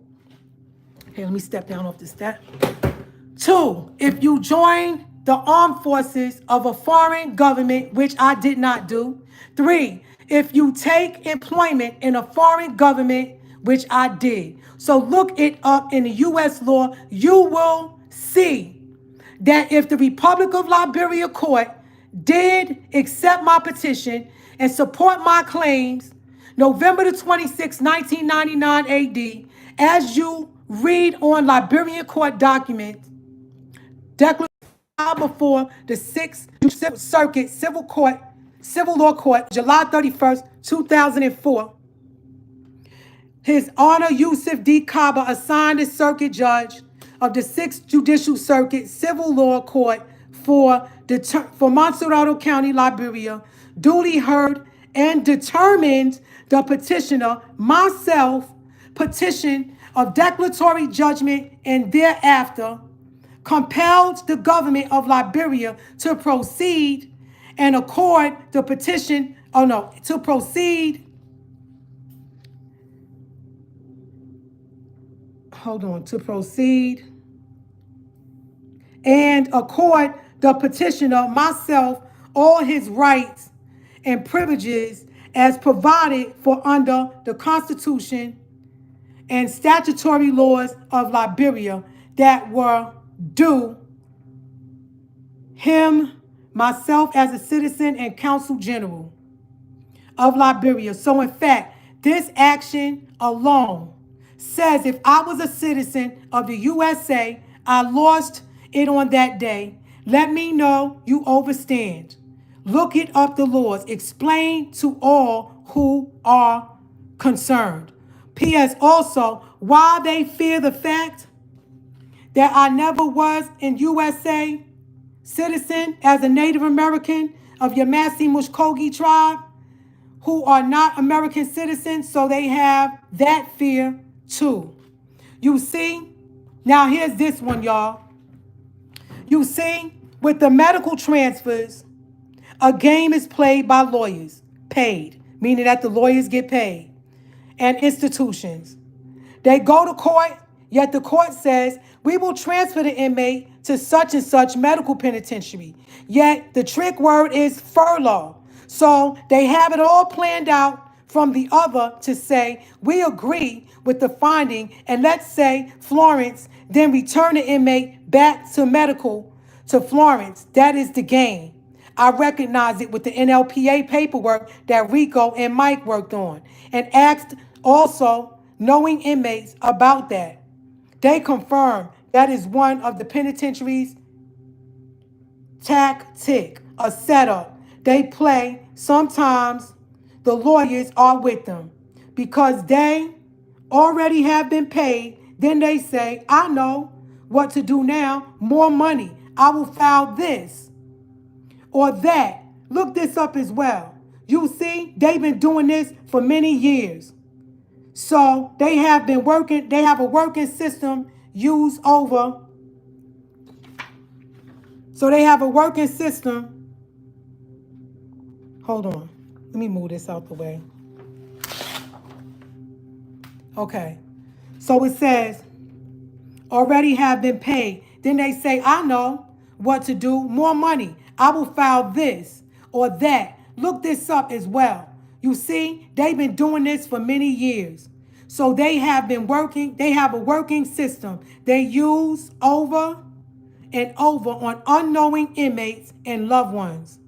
here, let me step down off the step. 2, if you join the armed forces of a foreign government, which I did not do. 3, if you take employment in a foreign government, which I did. So look it up in the U.S. law. You will see that if the Republic of Liberia court did accept my petition and support my claims, November the 26th, 1999 AD, as you read on Liberian court documents, declaration before the 6th Circuit Civil Law Court, July 31st, 2004. His Honor Yusuf D. Kaba, assigned as circuit judge of the 6th Judicial Circuit Civil Law Court for Montserrado County, Liberia, duly heard and determined the petitioner, myself, petition of declaratory judgment, and thereafter compelled the government of Liberia to proceed and accord the petition, to proceed and accord the petitioner, myself, all his rights and privileges as provided for under the Constitution and statutory laws of Liberia that were due him, myself as a citizen and consul general of Liberia. So in fact, this action alone says if I was a citizen of the USA, I lost it on that day. Let me know you overstand. Look it up the laws. Explain to all who are concerned. P.S. Also, why they fear the fact that I never was in USA citizen as a Native American of Yamasee Muskogee tribe, who are not American citizens, so they have that fear too. You see? Now here's this one, y'all. You see, with the medical transfers, a game is played by lawyers, paid, meaning that the lawyers get paid, and institutions. They go to court, yet the court says, we will transfer the inmate to such and such medical penitentiary. Yet the trick word is furlough. So they have it all planned out from the other to say, we agree with the finding, and let's say Florence, then return the inmate back to medical to Florence. That is the game. I recognize it with the NLPA paperwork that Rico and Mike worked on, and asked also knowing inmates about that. They confirm that is one of the penitentiary's tactic, a setup. They play. Sometimes the lawyers are with them because they already have been paid. Then they say, I know what to do now. More money. I will file this or that. Look this up as well. You see, they've been doing this for many years. So they have been working, they have a working system used over. So they have a working system. Hold on. Let me move this out the way. Okay. So it says, already have been paid. Then they say, I know what to do. More money. I will file this or that. Look this up as well. You see, they've been doing this for many years. So they have been working. They have a working system. They use over and over on unknowing inmates and loved ones.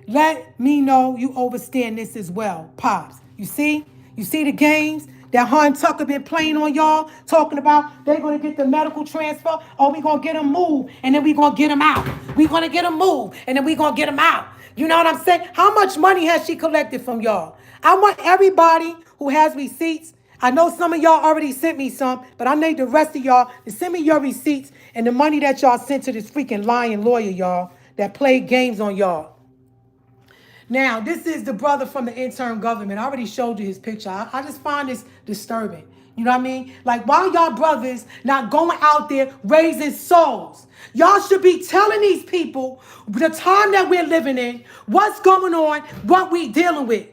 Let me know you understand this as well, Pops. You see the games that Hun Tucker been playing on y'all, talking about they're going to get the medical transfer, or we going to get them moved, and then we going to get them out. We going to get them moved, and then we going to get them out. You know what I'm saying? How much money has she collected from y'all? I want everybody who has receipts. I know some of y'all already sent me some, but I need the rest of y'all to send me your receipts and the money that y'all sent to this freaking lying lawyer, y'all, that played games on y'all. Now, this is the brother from the interim government. I already showed you his picture. I just find this disturbing. You know what I mean? Like, why y'all brothers not going out there raising souls? Y'all should be telling these people the time that we're living in, what's going on, what we dealing with.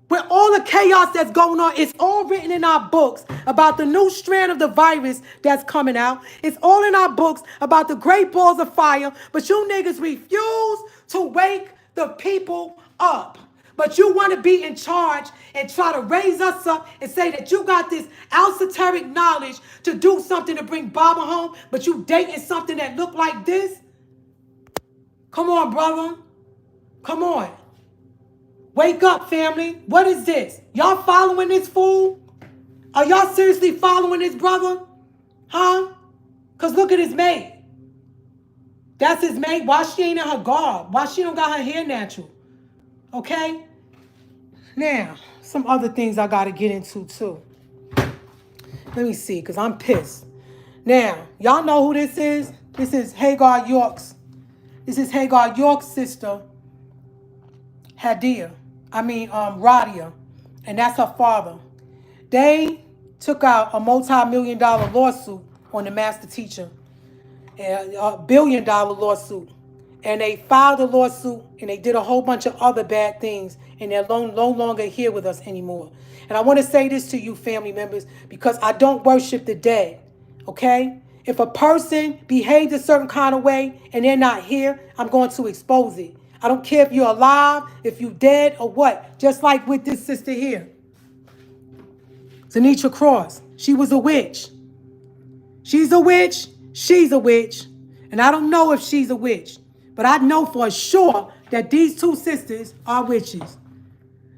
With all the chaos that's going on, it's all written in our books about the new strand of the virus that's coming out. It's all in our books about the great balls of fire. But you niggas refuse to wake the people up. But you want to be in charge and try to raise us up and say that you got this esoteric knowledge to do something to bring Baba home, but you dating something that look like this? Come on, brother. Come on. Wake up, family. What is this? Y'all following this fool? Are y'all seriously following this brother? Huh? Because look at his maid. That's his maid. Why she ain't in her garb? Why she don't got her hair natural? Okay? Now, some other things I got to get into, too. Let me see, because I'm pissed. Now, y'all know who this is? This is Hagar York's. This is Hagar York's sister, Radia, and that's her father. They took out a multi-million-dollar lawsuit on the master teacher, a billion-dollar lawsuit, and they filed a lawsuit, and they did a whole bunch of other bad things, and they're no longer here with us anymore. And I want to say this to you, family members, because I don't worship the dead, okay? If a person behaves a certain kind of way and they're not here, I'm going to expose it. I don't care if you're alive, if you're dead, or what. Just like with this sister here. Zanitra Cross. She was a witch. She's a witch. She's a witch. And I don't know if she's a witch. But I know for sure that these two sisters are witches.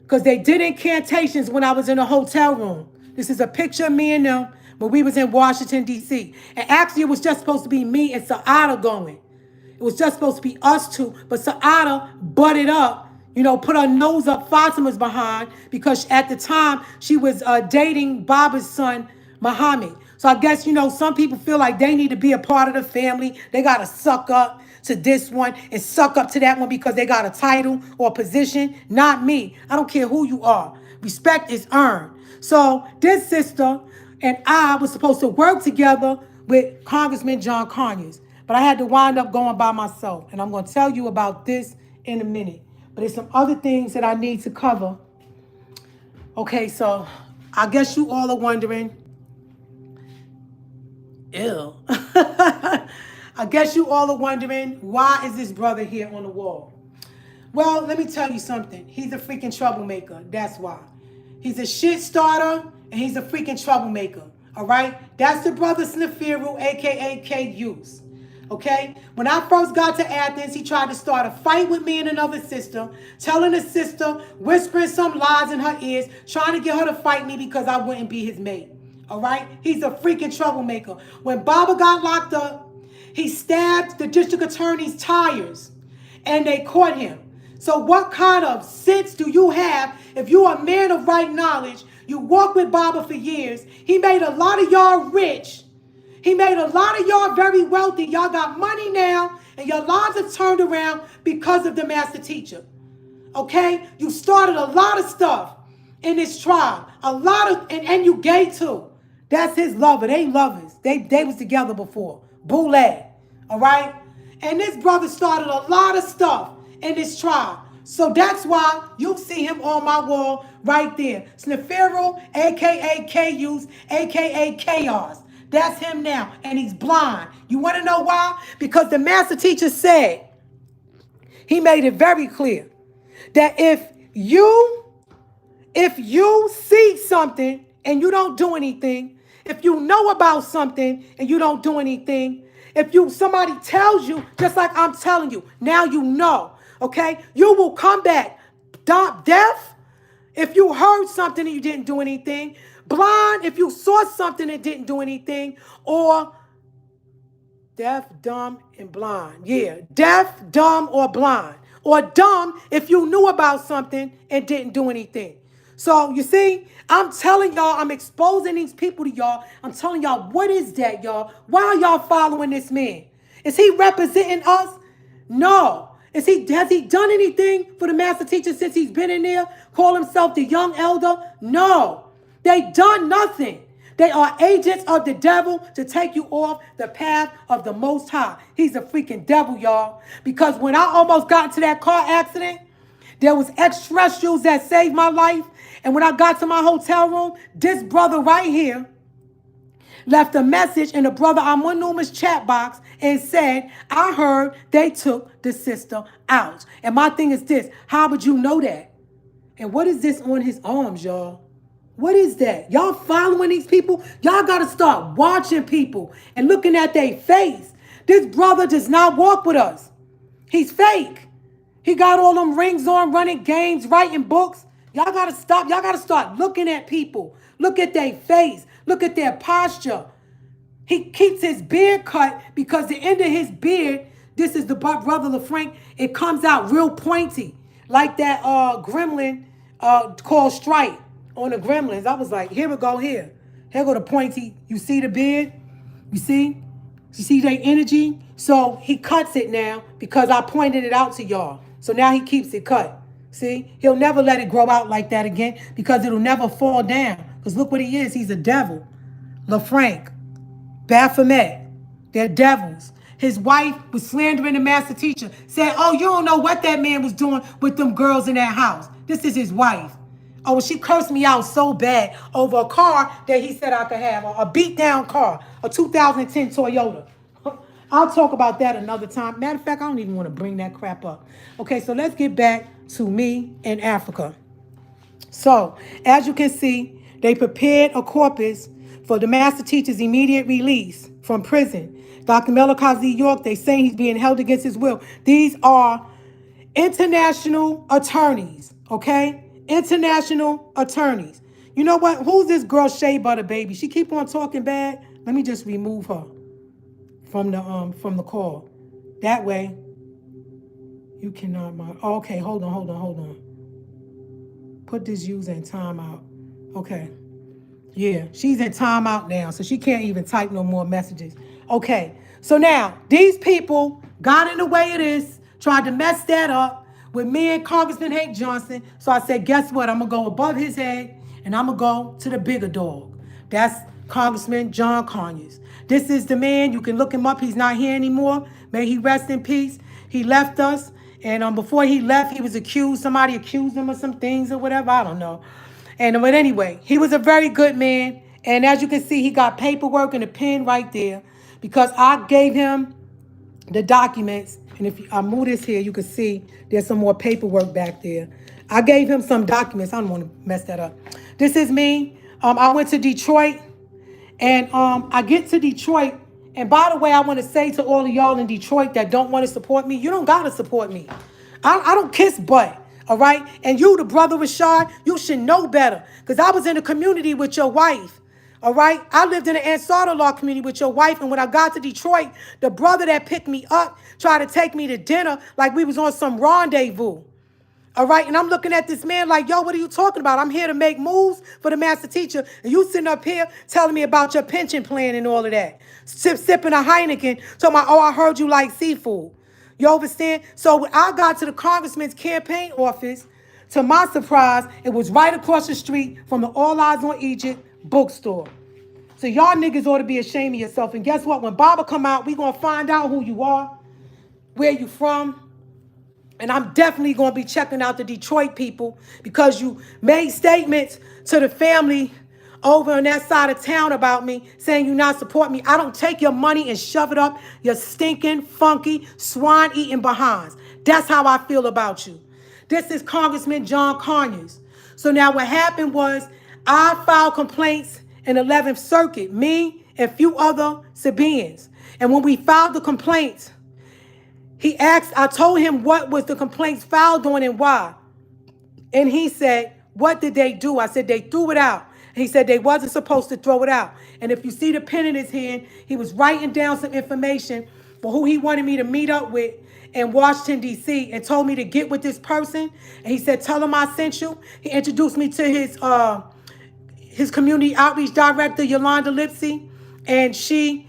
Because they did incantations when I was in a hotel room. This is a picture of me and them when we was in Washington, D.C. And actually, it was just supposed to be me and Saada going. It was just supposed to be us two, but Saada butted up, put her nose up Fatima's behind because at the time she was dating Baba's son, Muhammad. So I guess, some people feel like they need to be a part of the family. They got to suck up to this one and suck up to that one because they got a title or a position. Not me. I don't care who you are. Respect is earned. So this sister and I was supposed to work together with Congressman John Conyers. But I had to wind up going by myself. And I'm going to tell you about this in a minute. But there's some other things that I need to cover. Okay, so I guess you all are wondering. Ew. I guess you all are wondering, why is this brother here on the wall? Well, let me tell you something. He's a freaking troublemaker. That's why. He's a shit starter and he's a freaking troublemaker. All right? That's the brother Sneferu, a.k.a. K-Use. Okay? When I first got to Athens, he tried to start a fight with me and another sister, telling the sister, whispering some lies in her ears, trying to get her to fight me because I wouldn't be his mate. All right? He's a freaking troublemaker. When Baba got locked up, he stabbed the district attorney's tires, and they caught him. So what kind of sense do you have if you're a man of right knowledge? You walk with Baba for years. He made a lot of y'all rich. He made a lot of y'all very wealthy. Y'all got money now, and your lives have turned around because of the master teacher. Okay? You started a lot of stuff in this tribe. A lot of, and you gay too. That's his lover. They lovers. They was together before. Boule. All right? And this brother started a lot of stuff in this tribe. So that's why you see him on my wall right there. Sneferu, a.k.a. K-Use, a.k.a. Chaos. That's him now. And he's blind. You want to know why? Because the master teacher said, he made it very clear that if you see something and you don't do anything, if you know about something and you don't do anything, if somebody tells you, just like I'm telling you, now you know, okay? You will come back deaf if you heard something and you didn't do anything, blind if you saw something and didn't do anything, or deaf, dumb, and blind. Yeah, deaf, dumb, or blind. Or dumb if you knew about something and didn't do anything. So, you see, I'm telling y'all, I'm exposing these people to y'all. I'm telling y'all, what is that, y'all? Why are y'all following this man? Is he representing us? No. Has he done anything for the master teacher since he's been in there? Call himself the young elder? No. They done nothing. They are agents of the devil to take you off the path of the Most High. He's a freaking devil, y'all. Because when I almost got into that car accident, there was extraterrestrials that saved my life. And when I got to my hotel room, this brother right here left a message in the brother Amunuma's chat box and said, I heard they took the sister out. And my thing is this, how would you know that? And what is this on his arms, y'all? What is that? Y'all following these people? Y'all got to start watching people and looking at their face. This brother does not walk with us. He's fake. He got all them rings on, running games, writing books. Y'all got to stop. Y'all got to start looking at people. Look at their face. Look at their posture. He keeps his beard cut because the end of his beard, this is the brother LaFranc, it comes out real pointy. Like that gremlin called Stripe on the Gremlins. I was like, here we go here. Here go the pointy. You see the beard? You see? You see their energy? So he cuts it now because I pointed it out to y'all. So now he keeps it cut. See? He'll never let it grow out like that again because it'll never fall down. Because look what he is. He's a devil. LaFranc, Baphomet, they're devils. His wife was slandering the master teacher, said, oh, you don't know what that man was doing with them girls in that house. This is his wife. Oh, she cursed me out so bad over a car that he said I could have, a beat down car, a 2010 Toyota. I'll talk about that another time. Matter of fact, I don't even want to bring that crap up. Okay, so let's get back to me in Africa. So, as you can see, they prepared a corpus for the master teacher's immediate release from prison. Dr. Melikazi York, they saying he's being held against his will. These are international attorneys, okay? International attorneys. You know what? Who's this girl, Shea Butter Baby? She keep on talking bad. Let me just remove her from the call. That way, you cannot. Okay, hold on. Put this user in timeout. Okay. Yeah, she's in timeout now, so she can't even type no more messages. Okay, so now these people got in the way of this, tried to mess that up with me and Congressman Hank Johnson. So I said, guess what? I'm going to go above his head, and I'm going to go to the bigger dog. That's Congressman John Conyers. This is the man. You can look him up. He's not here anymore. May he rest in peace. He left us, and before he left, he was accused. Somebody accused him of some things or whatever. I don't know. But anyway, he was a very good man. And as you can see, he got paperwork and a pen right there because I gave him the documents. And if I move this here, you can see there's some more paperwork back there. I gave him some documents. I don't want to mess that up. This is me. I went to Detroit. And I get to Detroit. And by the way, I want to say to all of y'all in Detroit that don't want to support me, you don't got to support me. I don't kiss butt. All right? And you, the brother Rashad, you should know better. Because I was in a community with your wife. All right? I lived in an Ansar law community with your wife. And when I got to Detroit, the brother that picked me up tried to take me to dinner like we was on some rendezvous. All right? And I'm looking at this man like, yo, what are you talking about? I'm here to make moves for the master teacher. And you sitting up here telling me about your pension plan and all of that. Sipping a Heineken, talking about, oh, I heard you like seafood. You understand? So when I got to the congressman's campaign office, to my surprise, it was right across the street from the All Eyes on Egypt bookstore. So y'all niggas ought to be ashamed of yourself. And guess what? When Baba come out, we going to find out who you are, where you from. And I'm definitely going to be checking out the Detroit people because you made statements to the family over on that side of town about me, saying you not support me. I don't take your money and shove it up your stinking, funky, swine-eating behinds. That's how I feel about you. This is Congressman John Conyers. So now what happened was I filed complaints in 11th Circuit, me and a few other Sabians. And when we filed the complaints, I told him what was the complaints filed on and why. And he said, what did they do? I said, they threw it out. He said they wasn't supposed to throw it out. And if you see the pen in his hand, he was writing down some information for who he wanted me to meet up with in Washington, D.C. and told me to get with this person. And he said, tell him I sent you. He introduced me to his community outreach director, Yolanda Lipsy. And she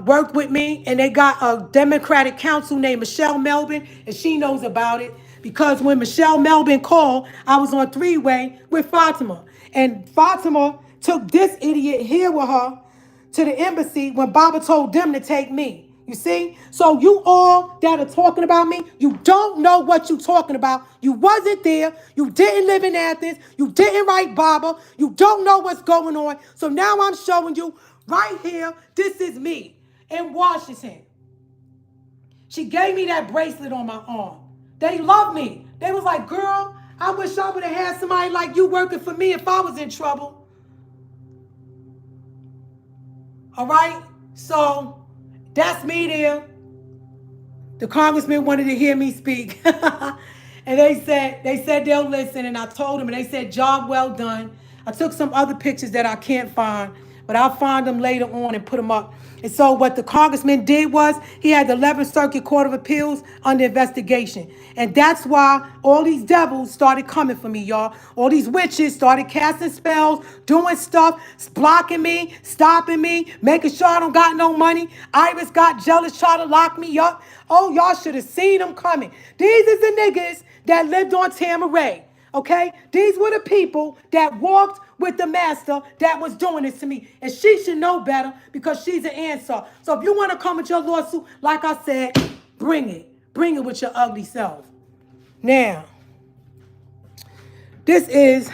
worked with me, and they got a Democratic counsel named Michelle Melvin, and she knows about it because when Michelle Melvin called, I was on three-way with Fatima, and Fatima took this idiot here with her to the embassy when Baba told them to take me. You see? So you all that are talking about me, you don't know what you're talking about. You wasn't there. You didn't live in Athens. You didn't write Baba. You don't know what's going on. So now I'm showing you right here, this is me in Washington. She gave me that bracelet on my arm. They love me. They was like, girl, I wish I would have had somebody like you working for me if I was in trouble. All right? So that's me there. The congressman wanted to hear me speak. And they said they'll listen. And I told them, and they said, job well done. I took some other pictures that I can't find, but I'll find them later on and put them up. And so what the congressman did was he had the 11th Circuit Court of Appeals under investigation. And that's why all these devils started coming for me, y'all. All these witches started casting spells, doing stuff, blocking me, stopping me, making sure I don't got no money. Iris got jealous, trying to lock me up. Oh, y'all should have seen them coming. These is the niggas that lived on Tamaray. Okay? These were the people that walked with the master that was doing this to me. And she should know better because she's an answer. So if you want to come with your lawsuit, like I said, bring it. Bring it with your ugly self. Now, this is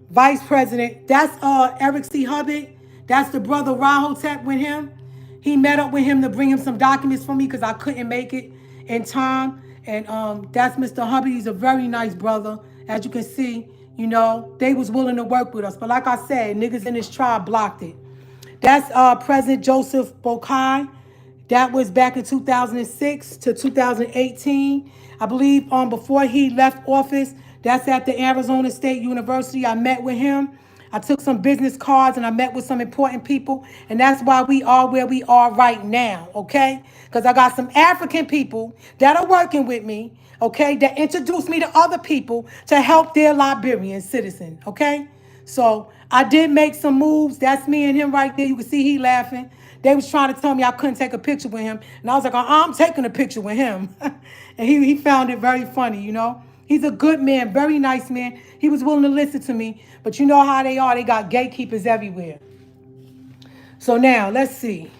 Vice President. That's Eric C. Hubbard. That's the brother Rahotep with him. He met up with him to bring him some documents for me because I couldn't make it in time. And that's Mr. Hubbard. He's a very nice brother. As you can see, you know, they was willing to work with us. But like I said, niggas in this tribe blocked it. That's President Joseph Boakai. That was back in 2006 to 2018. I believe before he left office, that's at the Arizona State University. I met with him. I took some business cards and I met with some important people. And that's why we are where we are right now, okay? Because I got some African people that are working with me, okay, that introduced me to other people to help their Liberian citizen, okay? So I did make some moves. That's me and him right there. You can see he laughing. They was trying to tell me I couldn't take a picture with him. And I was like, I'm taking a picture with him. And he found it very funny, you know. He's a good man, very nice man. He was willing to listen to me. But you know how they are. They got gatekeepers everywhere. So now, let's see.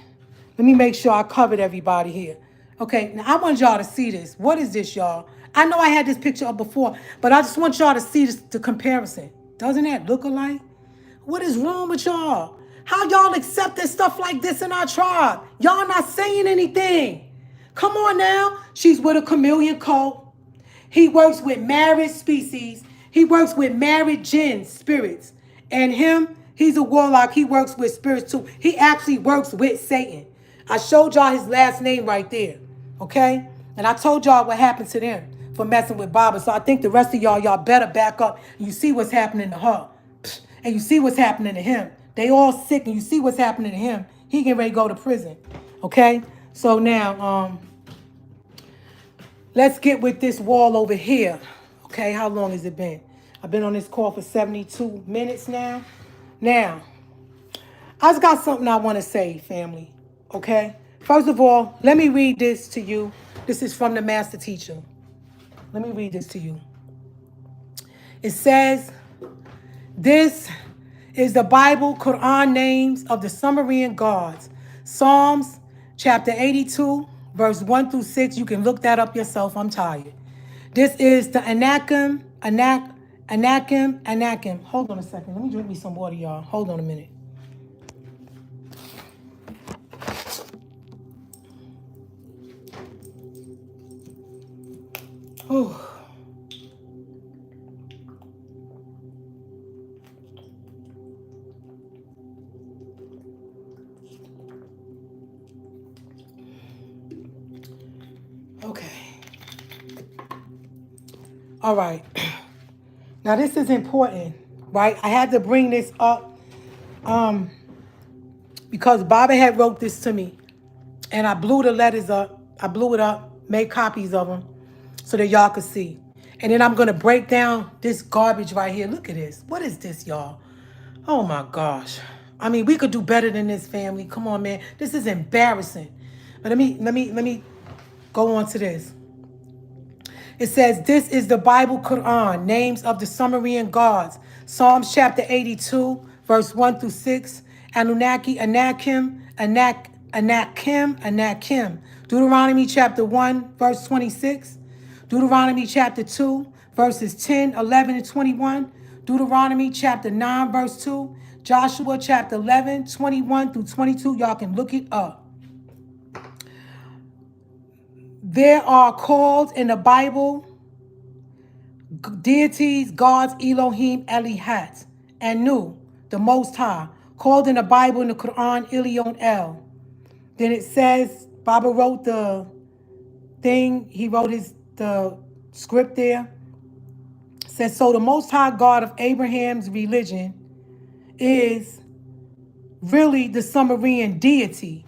Let me make sure I covered everybody here. Okay, now I want y'all to see this. What is this, y'all? I know I had this picture up before, but I just want y'all to see this, the comparison. Doesn't that look alike? What is wrong with y'all? How y'all accepting stuff like this in our tribe? Y'all not saying anything. Come on now. She's with a chameleon cult. He works with married species. He works with married jinn spirits. And him, he's a warlock. He works with spirits too. He actually works with Satan. I showed y'all his last name right there. Okay? And I told y'all what happened to them for messing with Baba. So I think the rest of y'all better back up. You see what's happening to her. And you see what's happening to him. They all sick and you see what's happening to him. He getting ready to go to prison. Okay? So now, let's get with this wall over here. Okay, how long has it been? I've been on this call for 72 minutes now. Now, I just got something I want to say, family. Okay? First of all, let me read this to you. This is from the master teacher. Let me read this to you. It says, this is the Bible, Quran names of the Sumerian gods. Psalms chapter 82, verse 1 through 6. You can look that up yourself. I'm tired. This is the Anakim. Hold on a second. Let me drink me some water, y'all. Hold on a minute. Whew. Okay. All right. Now this is important, right? I had to bring this up because Baba had wrote this to me and I blew the letters up. I blew it up, made copies of them so that y'all could see. And then I'm going to break down this garbage right here. Look at this. What is this, y'all? Oh my gosh. I mean, we could do better than this, family. Come on, man. This is embarrassing. But let me go on to this. It says, this is the Bible Quran, names of the Sumerian gods. Psalms chapter 82, verse 1 through 6. Anunnaki, Anakim. Deuteronomy chapter 1, verse 26. Deuteronomy chapter 2, verses 10, 11, and 21. Deuteronomy chapter 9, verse 2. Joshua chapter 11, 21 through 22. Y'all can look it up. There are called in the Bible deities, gods, Elohim, Elihat, Anu, the Most High. Called in the Bible in the Quran, Ilion El. Then it says, Baba wrote the thing, he wrote the script there. It says, so the Most High God of Abraham's religion is really the Sumerian deity.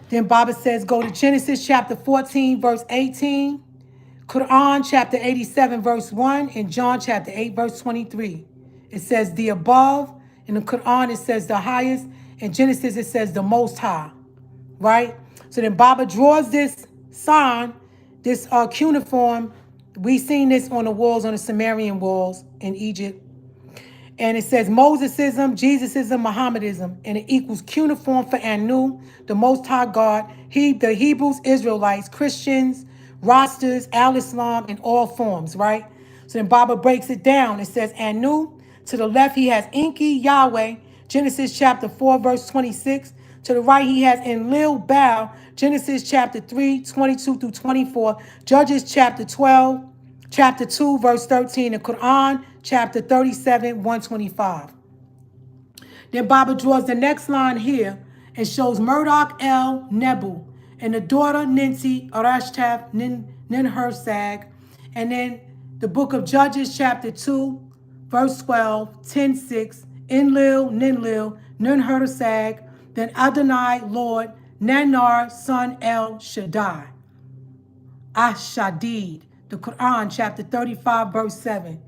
Then Baba says, go to Genesis chapter 14, verse 18, Quran chapter 87, verse 1, and John chapter 8, verse 23. It says the above. In the Quran, it says the highest. In Genesis, it says the most high, right? So then Baba draws this sign, this cuneiform. We seen this on the walls, on the Sumerian walls in Egypt. And it says Mosesism, Jesusism, Mohammedism, and it equals cuneiform for Anu, the Most High God, the Hebrews, Israelites, Christians, Rastas, Al-Islam, in all forms, right? So then Baba breaks it down. It says Anu, to the left he has Enki, Yahweh, Genesis chapter 4, verse 26. To the right he has Enlil, Baal, Genesis chapter 3, 22 through 24, Judges chapter 12, chapter 2, verse 13, and Quran, chapter 37, 125. Then Baba draws the next line here and shows Murdoch El Nebu and the daughter Ninti Arashtaf Ninhursag. And then the book of Judges, chapter 2, verse 12, 10, 6, Enlil, Ninhursag, then Adonai, Lord, Nanar, son El Shaddai. Ashadid, the Quran, chapter 35, verse 7.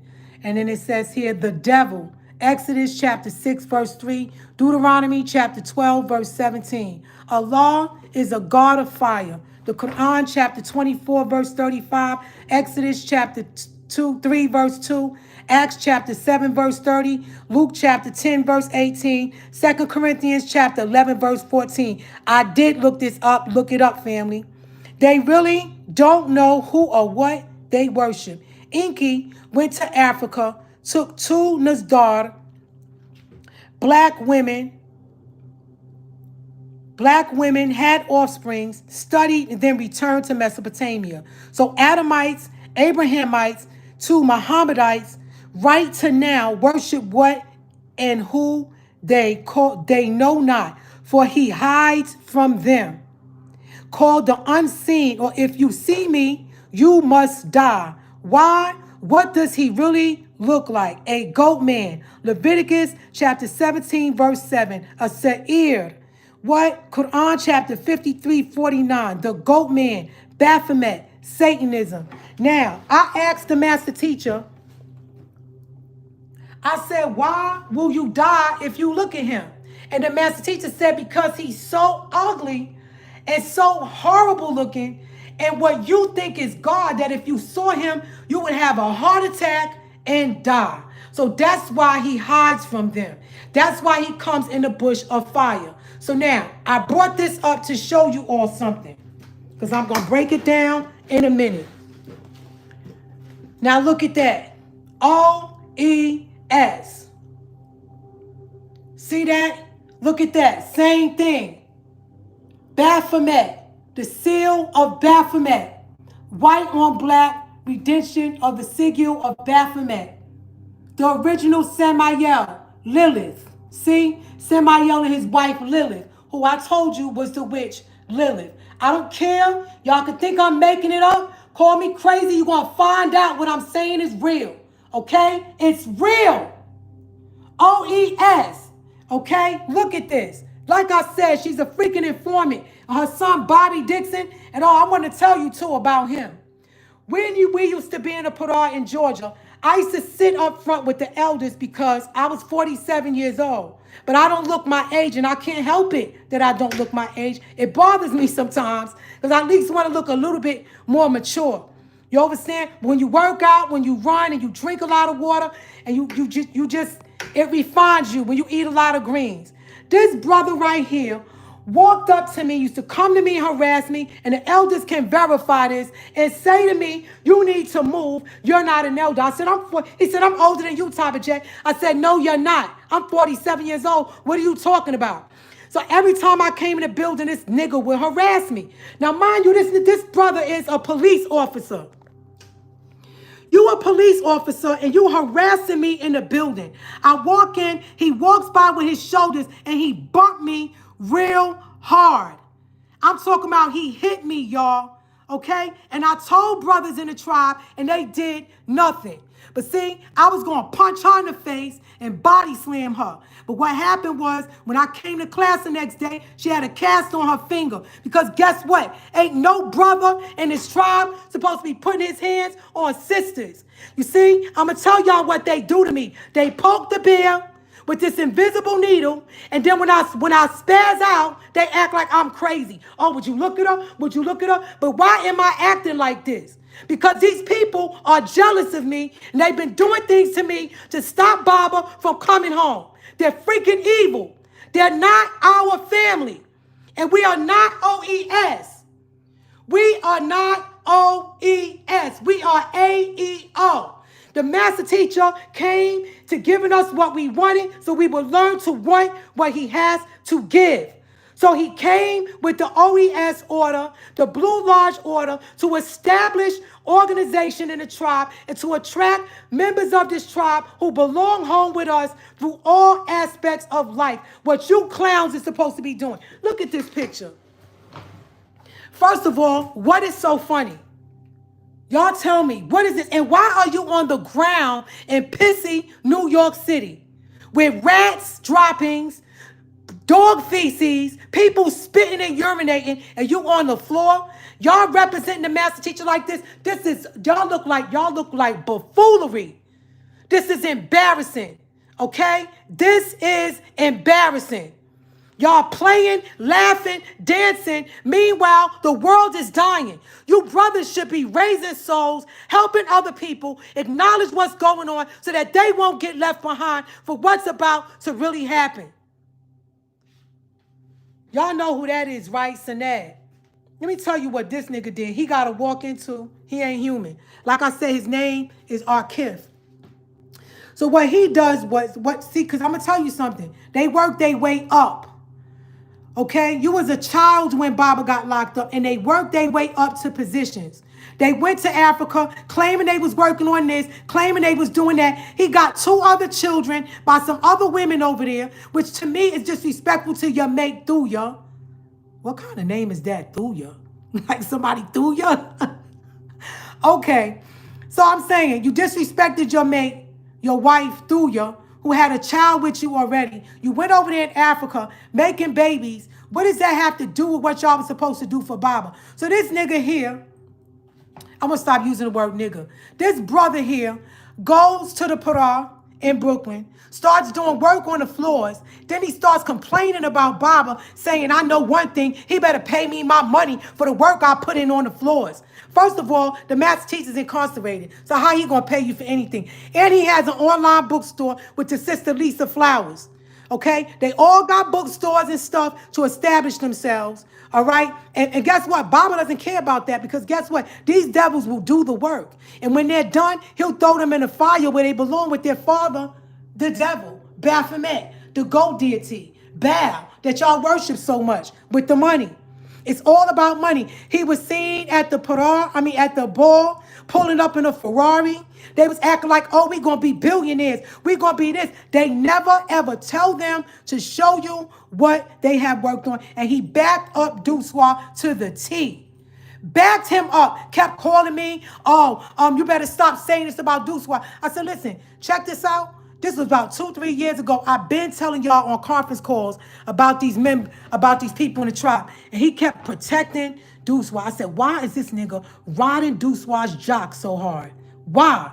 And then it says here, the devil, Exodus chapter 6, verse 3, Deuteronomy chapter 12, verse 17. Allah is a God of fire. The Quran, chapter 24, verse 35, Exodus chapter 3, verse 2, Acts chapter 7, verse 30, Luke chapter 10, verse 18, 2 Corinthians chapter 11, verse 14. I did look this up. Look it up, family. They really don't know who or what they worship. Enki went to Africa, took two Nasdar, black women, had offsprings, studied, and then returned to Mesopotamia. So Adamites, Abrahamites, to Mohammedites, right to now worship what and who they know not, for he hides from them. Called the unseen, or if you see me, you must die. Why? What does he really look like? A goat man. Leviticus chapter 17, verse 7. A seir. What? Quran chapter 53, 49. The goat man. Baphomet. Satanism. Now, I asked the master teacher, I said, why will you die if you look at him? And the master teacher said, because he's so ugly and so horrible looking, and what you think is God, that if you saw him, you would have a heart attack and die. So that's why he hides from them. That's why he comes in the bush of fire. So now, I brought this up to show you all something, because I'm going to break it down in a minute. Now look at that. O-E-S. See that? Look at that. Same thing. Baphomet, the seal of Baphomet, white on black, redemption of the sigil of Baphomet. The original Samael, Lilith. See? Samael and his wife Lilith, who I told you was the witch Lilith. I don't care. Y'all can think I'm making it up. Call me crazy. You're going to find out what I'm saying is real. Okay? It's real. O-E-S. Okay? Look at this. Like I said, she's a freaking informant. Her son, Bobby Dixon, and all. I want to tell you, too, about him. When we used to be in a Parade in Georgia, I used to sit up front with the elders because I was 47 years old. But I don't look my age, and I can't help it that I don't look my age. It bothers me sometimes because I at least want to look a little bit more mature. You understand? When you work out, when you run, and you drink a lot of water, and you just it refines you when you eat a lot of greens. This brother right here walked up to me, used to come to me and harass me, and the elders can verify this and say to me, you need to move. You're not an elder. I said, he said, I'm older than you, Tyler J. I said, no, you're not. I'm 47 years old. What are you talking about? So every time I came in the building, this nigga would harass me. Now, mind you, this brother is a police officer. You a police officer and you harassing me in the building. I walk in, he walks by with his shoulders and he bumped me real hard. I'm talking about he hit me, y'all. Okay? And I told brothers in the tribe and they did nothing. But see, I was going to punch her in the face and body slam her. But what happened was when I came to class the next day, she had a cast on her finger. Because guess what? Ain't no brother in this tribe supposed to be putting his hands on sisters. You see, I'm going to tell y'all what they do to me. They poke the bear with this invisible needle, and then when I spaz out, they act like I'm crazy. Oh, would you look at her? Would you look at her? But why am I acting like this? Because these people are jealous of me, and they've been doing things to me to stop Baba from coming home. They're freaking evil. They're not our family, and we are not OES. We are not OES. We are AEO. The master teacher came to giving us what we wanted so we would learn to want what he has to give. So he came with the OES order, the Blue Lodge order, to establish organization in the tribe and to attract members of this tribe who belong home with us through all aspects of life. What you clowns are supposed to be doing. Look at this picture. First of all, what is so funny? Y'all tell me, what is this? And why are you on the ground in pissy New York City with rats droppings, dog feces, people spitting and urinating, and you on the floor? Y'all representing the master teacher like this? Y'all look like buffoonery. This is embarrassing, okay? This is embarrassing. Y'all playing, laughing, dancing. Meanwhile, the world is dying. You brothers should be raising souls, helping other people, acknowledge what's going on so that they won't get left behind for what's about to really happen. Y'all know who that is, right? Sanad. Let me tell you what this nigga did. He got to walk into. He ain't human. Like I said, his name is Arkif. So what he does was, because I'm going to tell you something. They work their way up. Okay, you was a child when Baba got locked up, and they worked their way up to positions. They went to Africa, claiming they was working on this, claiming they was doing that. He got 2 other children by some other women over there, which to me is disrespectful to your mate Thuya. What kind of name is that, Thuya? Like somebody Thuya? Okay, so I'm saying you disrespected your mate, your wife Thuya, who had a child with you already. You went over there in Africa making babies. What does that have to do with what y'all was supposed to do for Baba? So this nigga here, I'm going to stop using the word nigga. This brother here goes to the Parah in Brooklyn, starts doing work on the floors. Then he starts complaining about Baba, saying, I know one thing, he better pay me my money for the work I put in on the floors. First of all, the master teacher's incarcerated. So how he going to pay you for anything? And he has an online bookstore with the sister Lisa Flowers. Okay? They all got bookstores and stuff to establish themselves. All right? And guess what? Baba doesn't care about that because guess what? These devils will do the work. And when they're done, he'll throw them in the fire where they belong with their father, the devil, Baphomet, the goat deity, Baal, that y'all worship so much with the money. It's all about money. He was seen at the ball, pulling up in a Ferrari. They was acting like, oh, we going to be billionaires. We going to be this. They never, ever tell them to show you what they have worked on. And he backed up Duswa to the T. Backed him up. Kept calling me, you better stop saying this about Duswa. I said, listen, check this out. This was about 2-3 years ago. I've been telling y'all on conference calls about these people in the tribe. And he kept protecting Duswa. I said, why is this nigga riding Duswa's jock so hard? Why?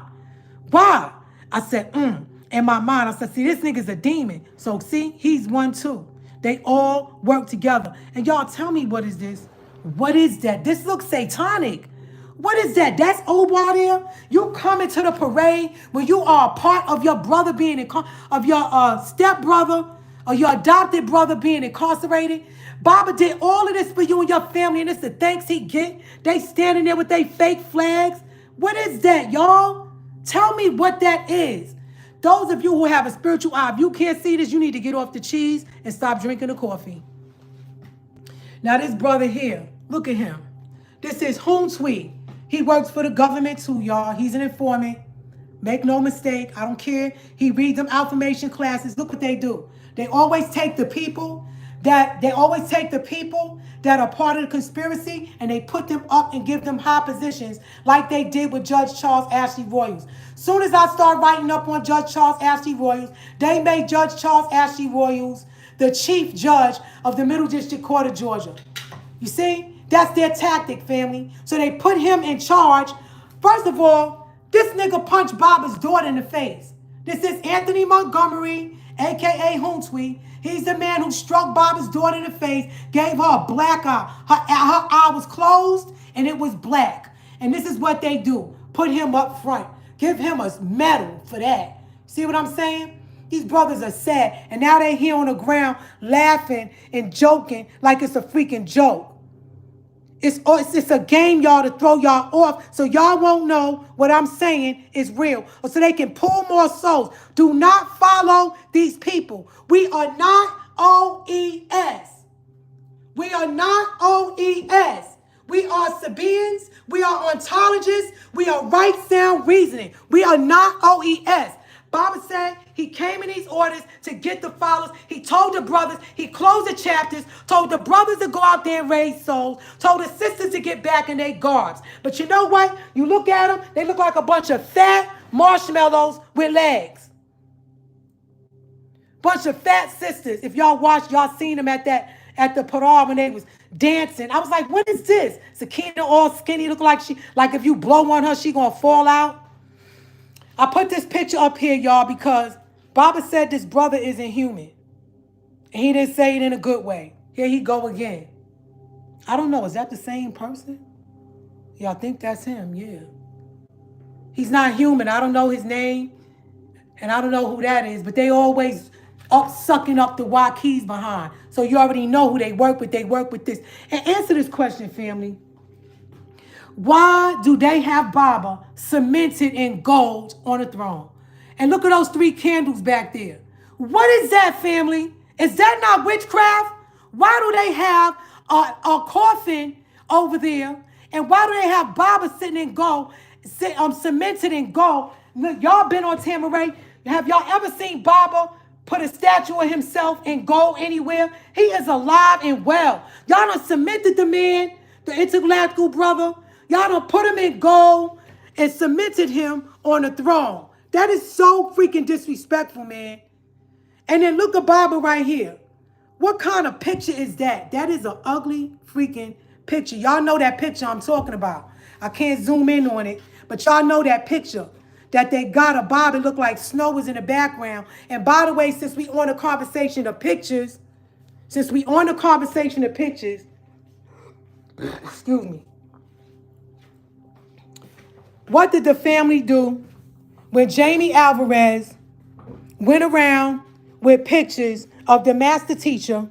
Why? I said, in my mind, I said, see, this nigga's a demon. So see, he's one too. They all work together. And y'all tell me, what is this? What is that? This looks satanic. What is that? That's Obar there? You come into the parade when you are a part of your brother being of your stepbrother or your adopted brother being incarcerated. Baba did all of this for you and your family, and it's the thanks he get. They standing there with their fake flags. What is that, y'all? Tell me what that is. Those of you who have a spiritual eye, if you can't see this, you need to get off the cheese and stop drinking the coffee. Now this brother here, look at him. This is Hoonsweet. He works for the government too, y'all. He's an informant. Make no mistake. I don't care. He reads them affirmation classes. Look what they do. They always take the people that are part of the conspiracy, and they put them up and give them high positions like they did with Judge Charles Ashley Royals. Soon as I start writing up on Judge Charles Ashley Royals, they made Judge Charles Ashley Royals the chief judge of the Middle District Court of Georgia. You see? That's their tactic, family. So they put him in charge. First of all, this nigga punched Baba's daughter in the face. This is Anthony Montgomery, a.k.a. Hoonsweet. He's the man who struck Baba's daughter in the face, gave her a black eye. Her eye was closed, and it was black. And this is what they do. Put him up front. Give him a medal for that. See what I'm saying? These brothers are sad. And now they're here on the ground laughing and joking like it's a freaking joke. It's a game, y'all, to throw y'all off so y'all won't know what I'm saying is real, or so they can pull more souls. Do not follow these people. We are not OES. We are not OES. We are Sabians. We are ontologists. We are right sound reasoning. We are not OES. Baba said he came in these orders to get the followers. He told the brothers, he closed the chapters, told the brothers to go out there and raise souls, told the sisters to get back in their garbs. But you know what? You look at them, they look like a bunch of fat marshmallows with legs. Bunch of fat sisters. If y'all watched, y'all seen them at the parade when they was dancing. I was like, what is this? Sakina all skinny, look like if you blow on her, she gonna fall out. I put this picture up here, y'all, because Baba said this brother isn't human. And he didn't say it in a good way. Here he go again. I don't know. Is that the same person? Y'all think that's him? Yeah. He's not human. I don't know his name. And I don't know who that is. But they always sucking up the Y keys behind. So you already know who they work with. They work with this. And answer this question, family. Why do they have Baba cemented in gold on a throne? And look at those 3 candles back there. What is that, family? Is that not witchcraft? Why do they have a coffin over there? And why do they have Baba sitting in gold, cemented in gold? Look, y'all been on Tamaray. Have y'all ever seen Baba put a statue of himself in gold anywhere? He is alive and well. Y'all done cemented the man, the intergalactical brother. Y'all done put him in gold and cemented him on a throne. That is so freaking disrespectful, man. And then look at Baba right here. What kind of picture is that? That is an ugly freaking picture. Y'all know that picture I'm talking about. I can't zoom in on it, but y'all know that picture that they got of Baba. It looked like snow was in the background. And by the way, since we on the conversation of pictures, excuse me. What did the family do when Jamie Alvarez went around with pictures of the master teacher,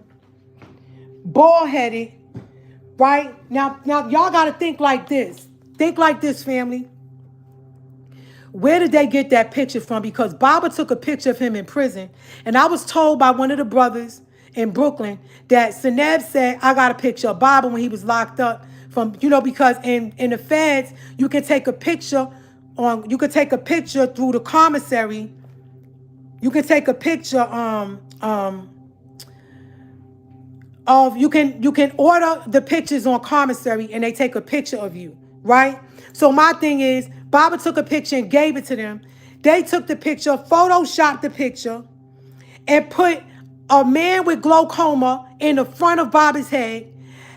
bald-headed, right? Now y'all got to think like this. Think like this, family. Where did they get that picture from? Because Baba took a picture of him in prison, and I was told by one of the brothers in Brooklyn that Seneb said, I got a picture of Baba when he was locked up from, because in the feds, you can take a picture through the commissary. You can take a picture you can order the pictures on commissary and they take a picture of you, right? So my thing is, Baba took a picture and gave it to them. They took the picture, photoshopped the picture, and put a man with glaucoma in the front of Baba's head,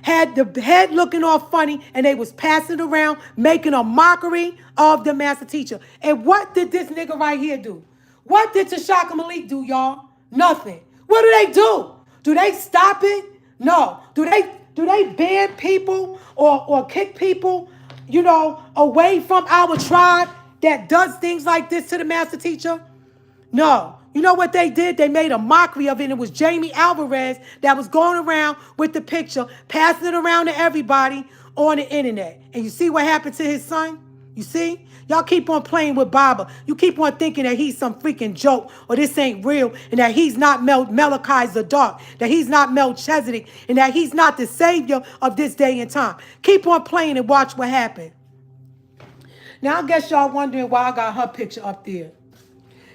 had the head looking all funny, and they was passing it around, making a mockery of the master teacher. And what did this nigga right here do? What did Tashaka Malik do, y'all? Nothing. What do they do? Do they stop it? No. Do they ban people or kick people, you know, away from our tribe that does things like this to the master teacher? No. You know what they did? They made a mockery of it. And it was Jamie Alvarez that was going around with the picture, passing it around to everybody on the internet. And you see what happened to his son? You see? Y'all keep on playing with Baba. You keep on thinking that he's some freaking joke or this ain't real and that he's not Malachi Zadok, that he's not Melchizedek, and that he's not the savior of this day and time. Keep on playing and watch what happened. Now, I guess y'all wondering why I got her picture up there.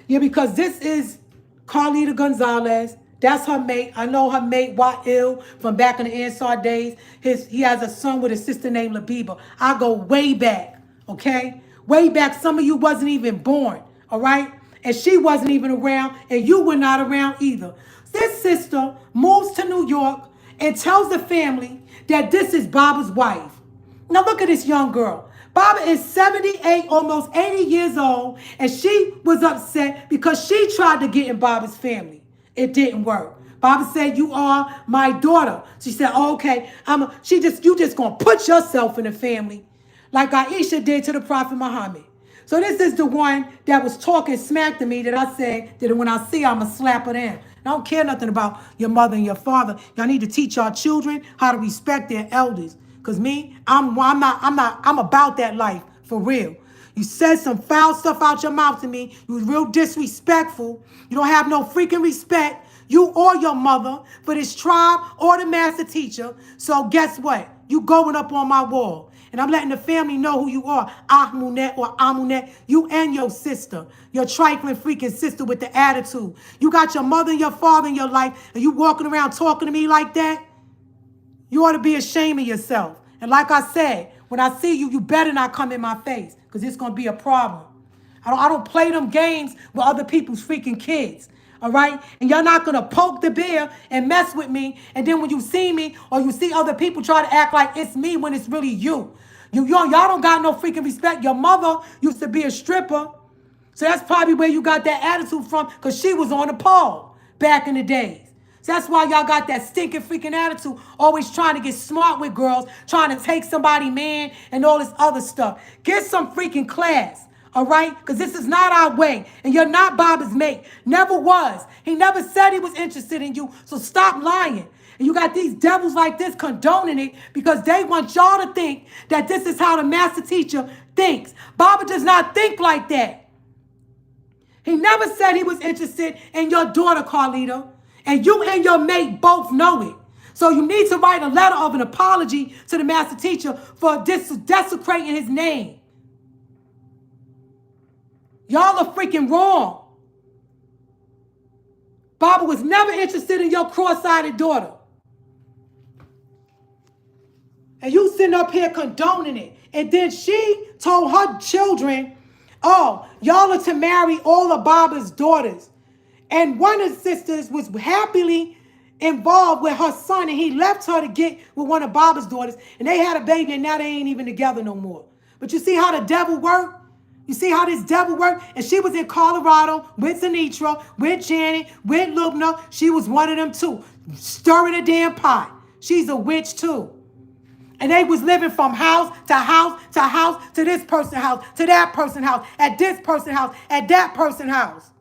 Yeah, because this is Carlita Gonzalez. That's her mate. I know her mate, Wa'il, from back in the Ansar days. He has a son with a sister named Labiba. I go way back, okay? Way back, some of you wasn't even born, all right? And she wasn't even around, and you were not around either. This sister moves to New York and tells the family that this is Baba's wife. Now look at this young girl. Baba is 78, almost 80 years old, and she was upset because she tried to get in Baba's family. It didn't work. Baba said, "You are my daughter." She said, oh, "Okay, you just gonna put yourself in the family, like Aisha did to the Prophet Muhammad." So this is the one that was talking smack to me that I said that when I see her, I'ma slap her down. I don't care nothing about your mother and your father. Y'all need to teach our children how to respect their elders. Cause me, I'm about that life for real. You said some foul stuff out your mouth to me. You was real disrespectful. You don't have no freaking respect, you or your mother, for this tribe or the master teacher. So guess what? You going up on my wall. And I'm letting the family know who you are. Ahmunet or Amunet, you and your sister. Your trifling freaking sister with the attitude. You got your mother and your father in your life, and you walking around talking to me like that? You ought to be ashamed of yourself. And like I said, when I see you, you better not come in my face, because it's going to be a problem. I don't play them games with other people's freaking kids. All right? And you're not going to poke the bear and mess with me. And then when you see me or you see other people try to act like it's me when it's really you. Y'all don't got no freaking respect. Your mother used to be a stripper. So that's probably where you got that attitude from, because she was on the pole back in the days. So that's why y'all got that stinking freaking attitude, always trying to get smart with girls, trying to take somebody man and all this other stuff. Get some freaking class. All right? Because this is not our way. And you're not Baba's mate. Never was. He never said he was interested in you. So stop lying. And you got these devils like this condoning it because they want y'all to think that this is how the master teacher thinks. Baba does not think like that. He never said he was interested in your daughter, Carlita. And you and your mate both know it. So you need to write a letter of an apology to the master teacher for desecrating his name. Y'all are freaking wrong. Baba was never interested in your cross-eyed daughter. And you sitting up here condoning it. And then she told her children, oh, y'all are to marry all of Baba's daughters. And one of the sisters was happily involved with her son, and he left her to get with one of Baba's daughters. And they had a baby, and now they ain't even together no more. But you see how the devil worked? You see how this devil worked? And she was in Colorado with Zanitra, with Janet, with Lubna. She was one of them too. Stirring a damn pot. She's a witch too. And they was living from house to house to house, to this person's house, to that person's house, at this person's house, at that person's house.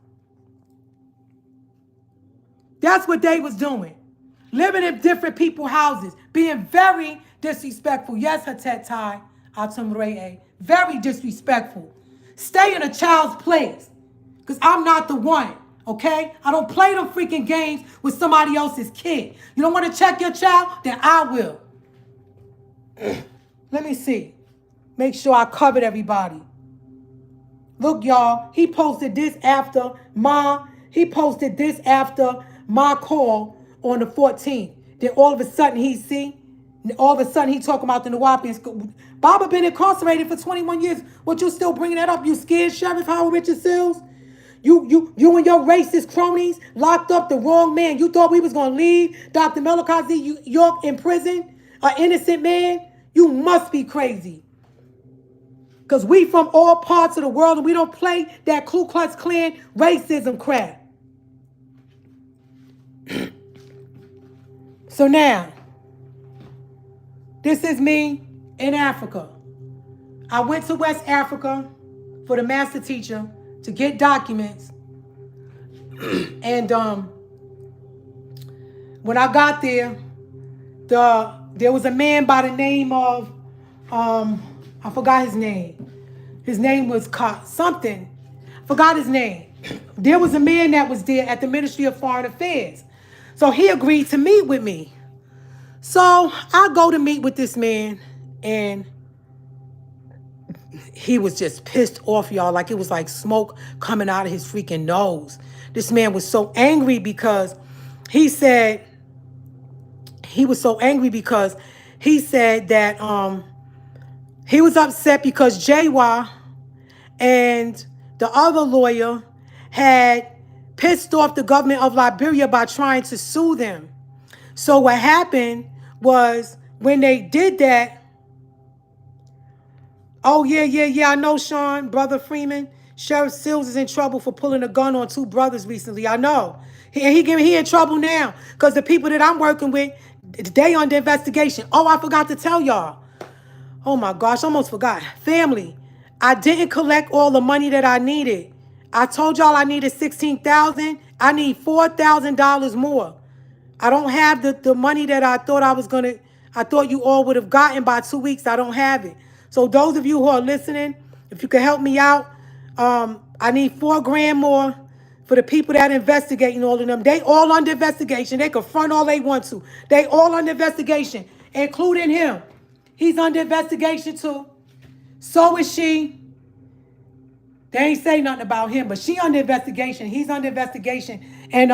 That's what they was doing. Living in different people's houses. Being very disrespectful. Yes, Hatetai Atumree. Very disrespectful. Stay in a child's place. Because I'm not the one. Okay? I don't play them freaking games with somebody else's kid. You don't want to check your child? Then I will. Let me see. Make sure I covered everybody. Look, y'all. He posted this after my call on the 14th. Then all of a sudden he talking about the Nawapians. Baba been incarcerated for 21 years. What you still bringing that up? You scared, Sheriff Howard Richard Sills? You and your racist cronies locked up the wrong man. You thought we was going to leave Dr. Melchizedek York in prison? an innocent man, you must be crazy. Because we from all parts of the world and we don't play that Ku Klux Klan racism crap. So now, this is me in Africa. I went to West Africa for the master teacher to get documents. And when I got there, there was a man by the name of, I forgot his name. His name was something. Forgot his name. There was a man that was there at the Ministry of Foreign Affairs. So he agreed to meet with me. So I go to meet with this man, and he was just pissed off, y'all. Like it was like smoke coming out of his freaking nose. This man was so angry because he said that he was upset because JY and the other lawyer had pissed off the government of Liberia by trying to sue them. So what happened was when they did that, oh, yeah, I know, Sean, Brother Freeman. Sheriff Sills is in trouble for pulling a gun on 2 brothers recently. I know. He in trouble now because the people that I'm working with, they under investigation. Oh, I forgot to tell y'all. Oh, my gosh, almost forgot. Family, I didn't collect all the money that I needed. I told y'all I needed $16,000. I need $4,000 more. I don't have the money that I thought you all would have gotten by 2 weeks. I don't have it. So those of you who are listening, if you can help me out, I need $4 grand more for the people that investigating all of them. They all under investigation. They can front all they want to. They all under investigation, including him. He's under investigation too. So is she. They ain't say nothing about him, but she under investigation. He's under investigation. And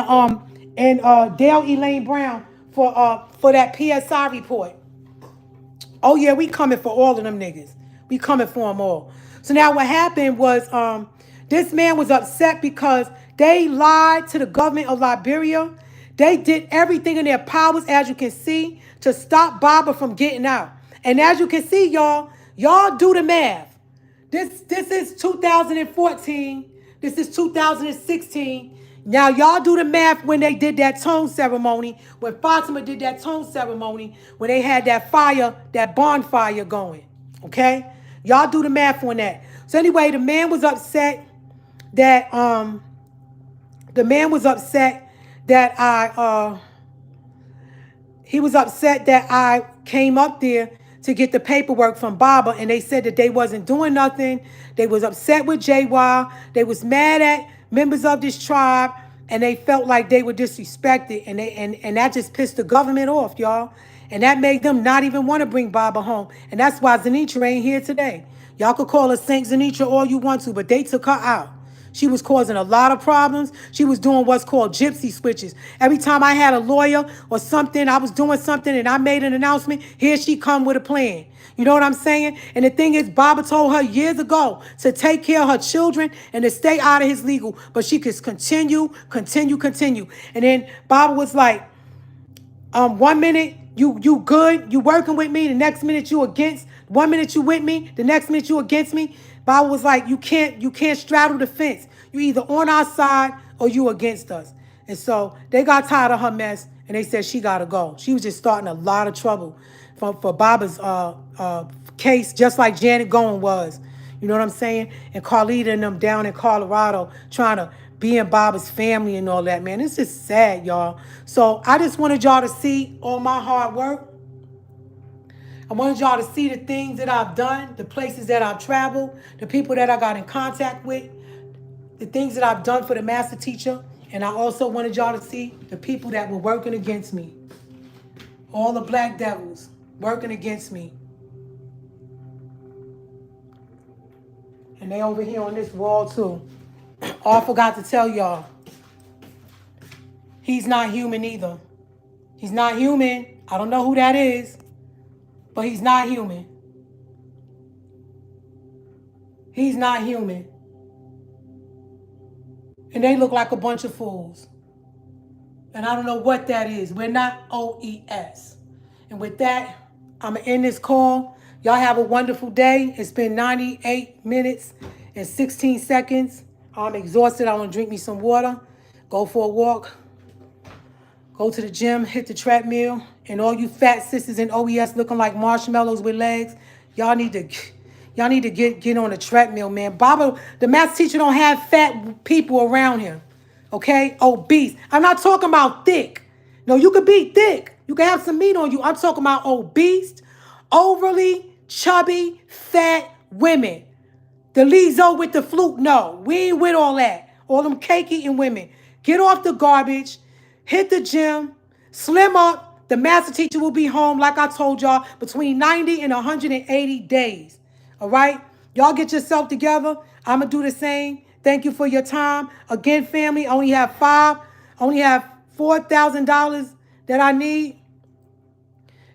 Dale Elaine Brown for that PSI report. Oh yeah, we coming for all of them niggas. We coming for them all. So now what happened was this man was upset because they lied to the government of Liberia. They did everything in their powers, as you can see, to stop Baba from getting out. And as you can see, y'all do the math. This is 2014. This is 2016. Now, y'all do the math when they did that tone ceremony, when Fatima did that tone ceremony, when they had that fire, that bonfire going, okay? Y'all do the math on that. So anyway, the man was upset that I came up there to get the paperwork from Baba, and they said that they wasn't doing nothing. They was upset with JY. They was mad at members of this tribe, and they felt like they were disrespected, and that just pissed the government off, y'all. And that made them not even want to bring Baba home. And that's why Zanitra ain't here today. Y'all could call her Saint Zanitra all you want to, but they took her out. She was causing a lot of problems. She was doing what's called gypsy switches. Every time I had a lawyer or something, I was doing something and I made an announcement, here she come with a plan. You know what I'm saying? And the thing is, Baba told her years ago to take care of her children and to stay out of his legal. But she could continue. And then Baba was like, 1 minute you good, you working with me, the next minute you against. 1 minute you with me, the next minute you against me. Baba was like, you can't straddle the fence. You either on our side or you against us. And so they got tired of her mess and they said she gotta go. She was just starting a lot of trouble for Baba's case, just like Janet Goen was. You know what I'm saying? And Carlita and them down in Colorado trying to be in Baba's family and all that, man. It's just sad, y'all. So I just wanted y'all to see all my hard work. I wanted y'all to see the things that I've done, the places that I've traveled, the people that I got in contact with, the things that I've done for the master teacher. And I also wanted y'all to see the people that were working against me. All the black devils working against me. And they over here on this wall too. Oh, I forgot to tell y'all. He's not human either. He's not human. I don't know who that is. But he's not human. He's not human. And they look like a bunch of fools. And I don't know what that is. We're not OES. And with that, I'm going to end this call. Y'all have a wonderful day. It's been 98 minutes and 16 seconds. I'm exhausted. I want to drink me some water, go for a walk, go to the gym, hit the treadmill. And all you fat sisters in OES looking like marshmallows with legs, y'all need to get on the treadmill, man. Baba, the math teacher, don't have fat people around him. Okay? Obese. I'm not talking about thick. No, you could be thick. You can have some meat on you. I'm talking about obese, overly chubby, fat women. The Lizzo with the flute, no. We ain't with all that. All them cake eating women. Get off the garbage. Hit the gym. Slim up. The master teacher will be home, like I told y'all, between 90 and 180 days. All right? Y'all get yourself together. I'm going to do the same. Thank you for your time. Again, family, I only have $4,000 that I need.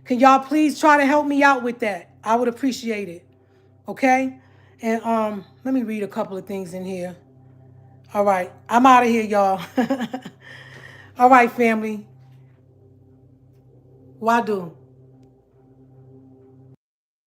Can y'all please try to help me out with that? I would appreciate it. Okay? And let me read a couple of things in here. All right. I'm out of here, y'all. All right, family. Wadu.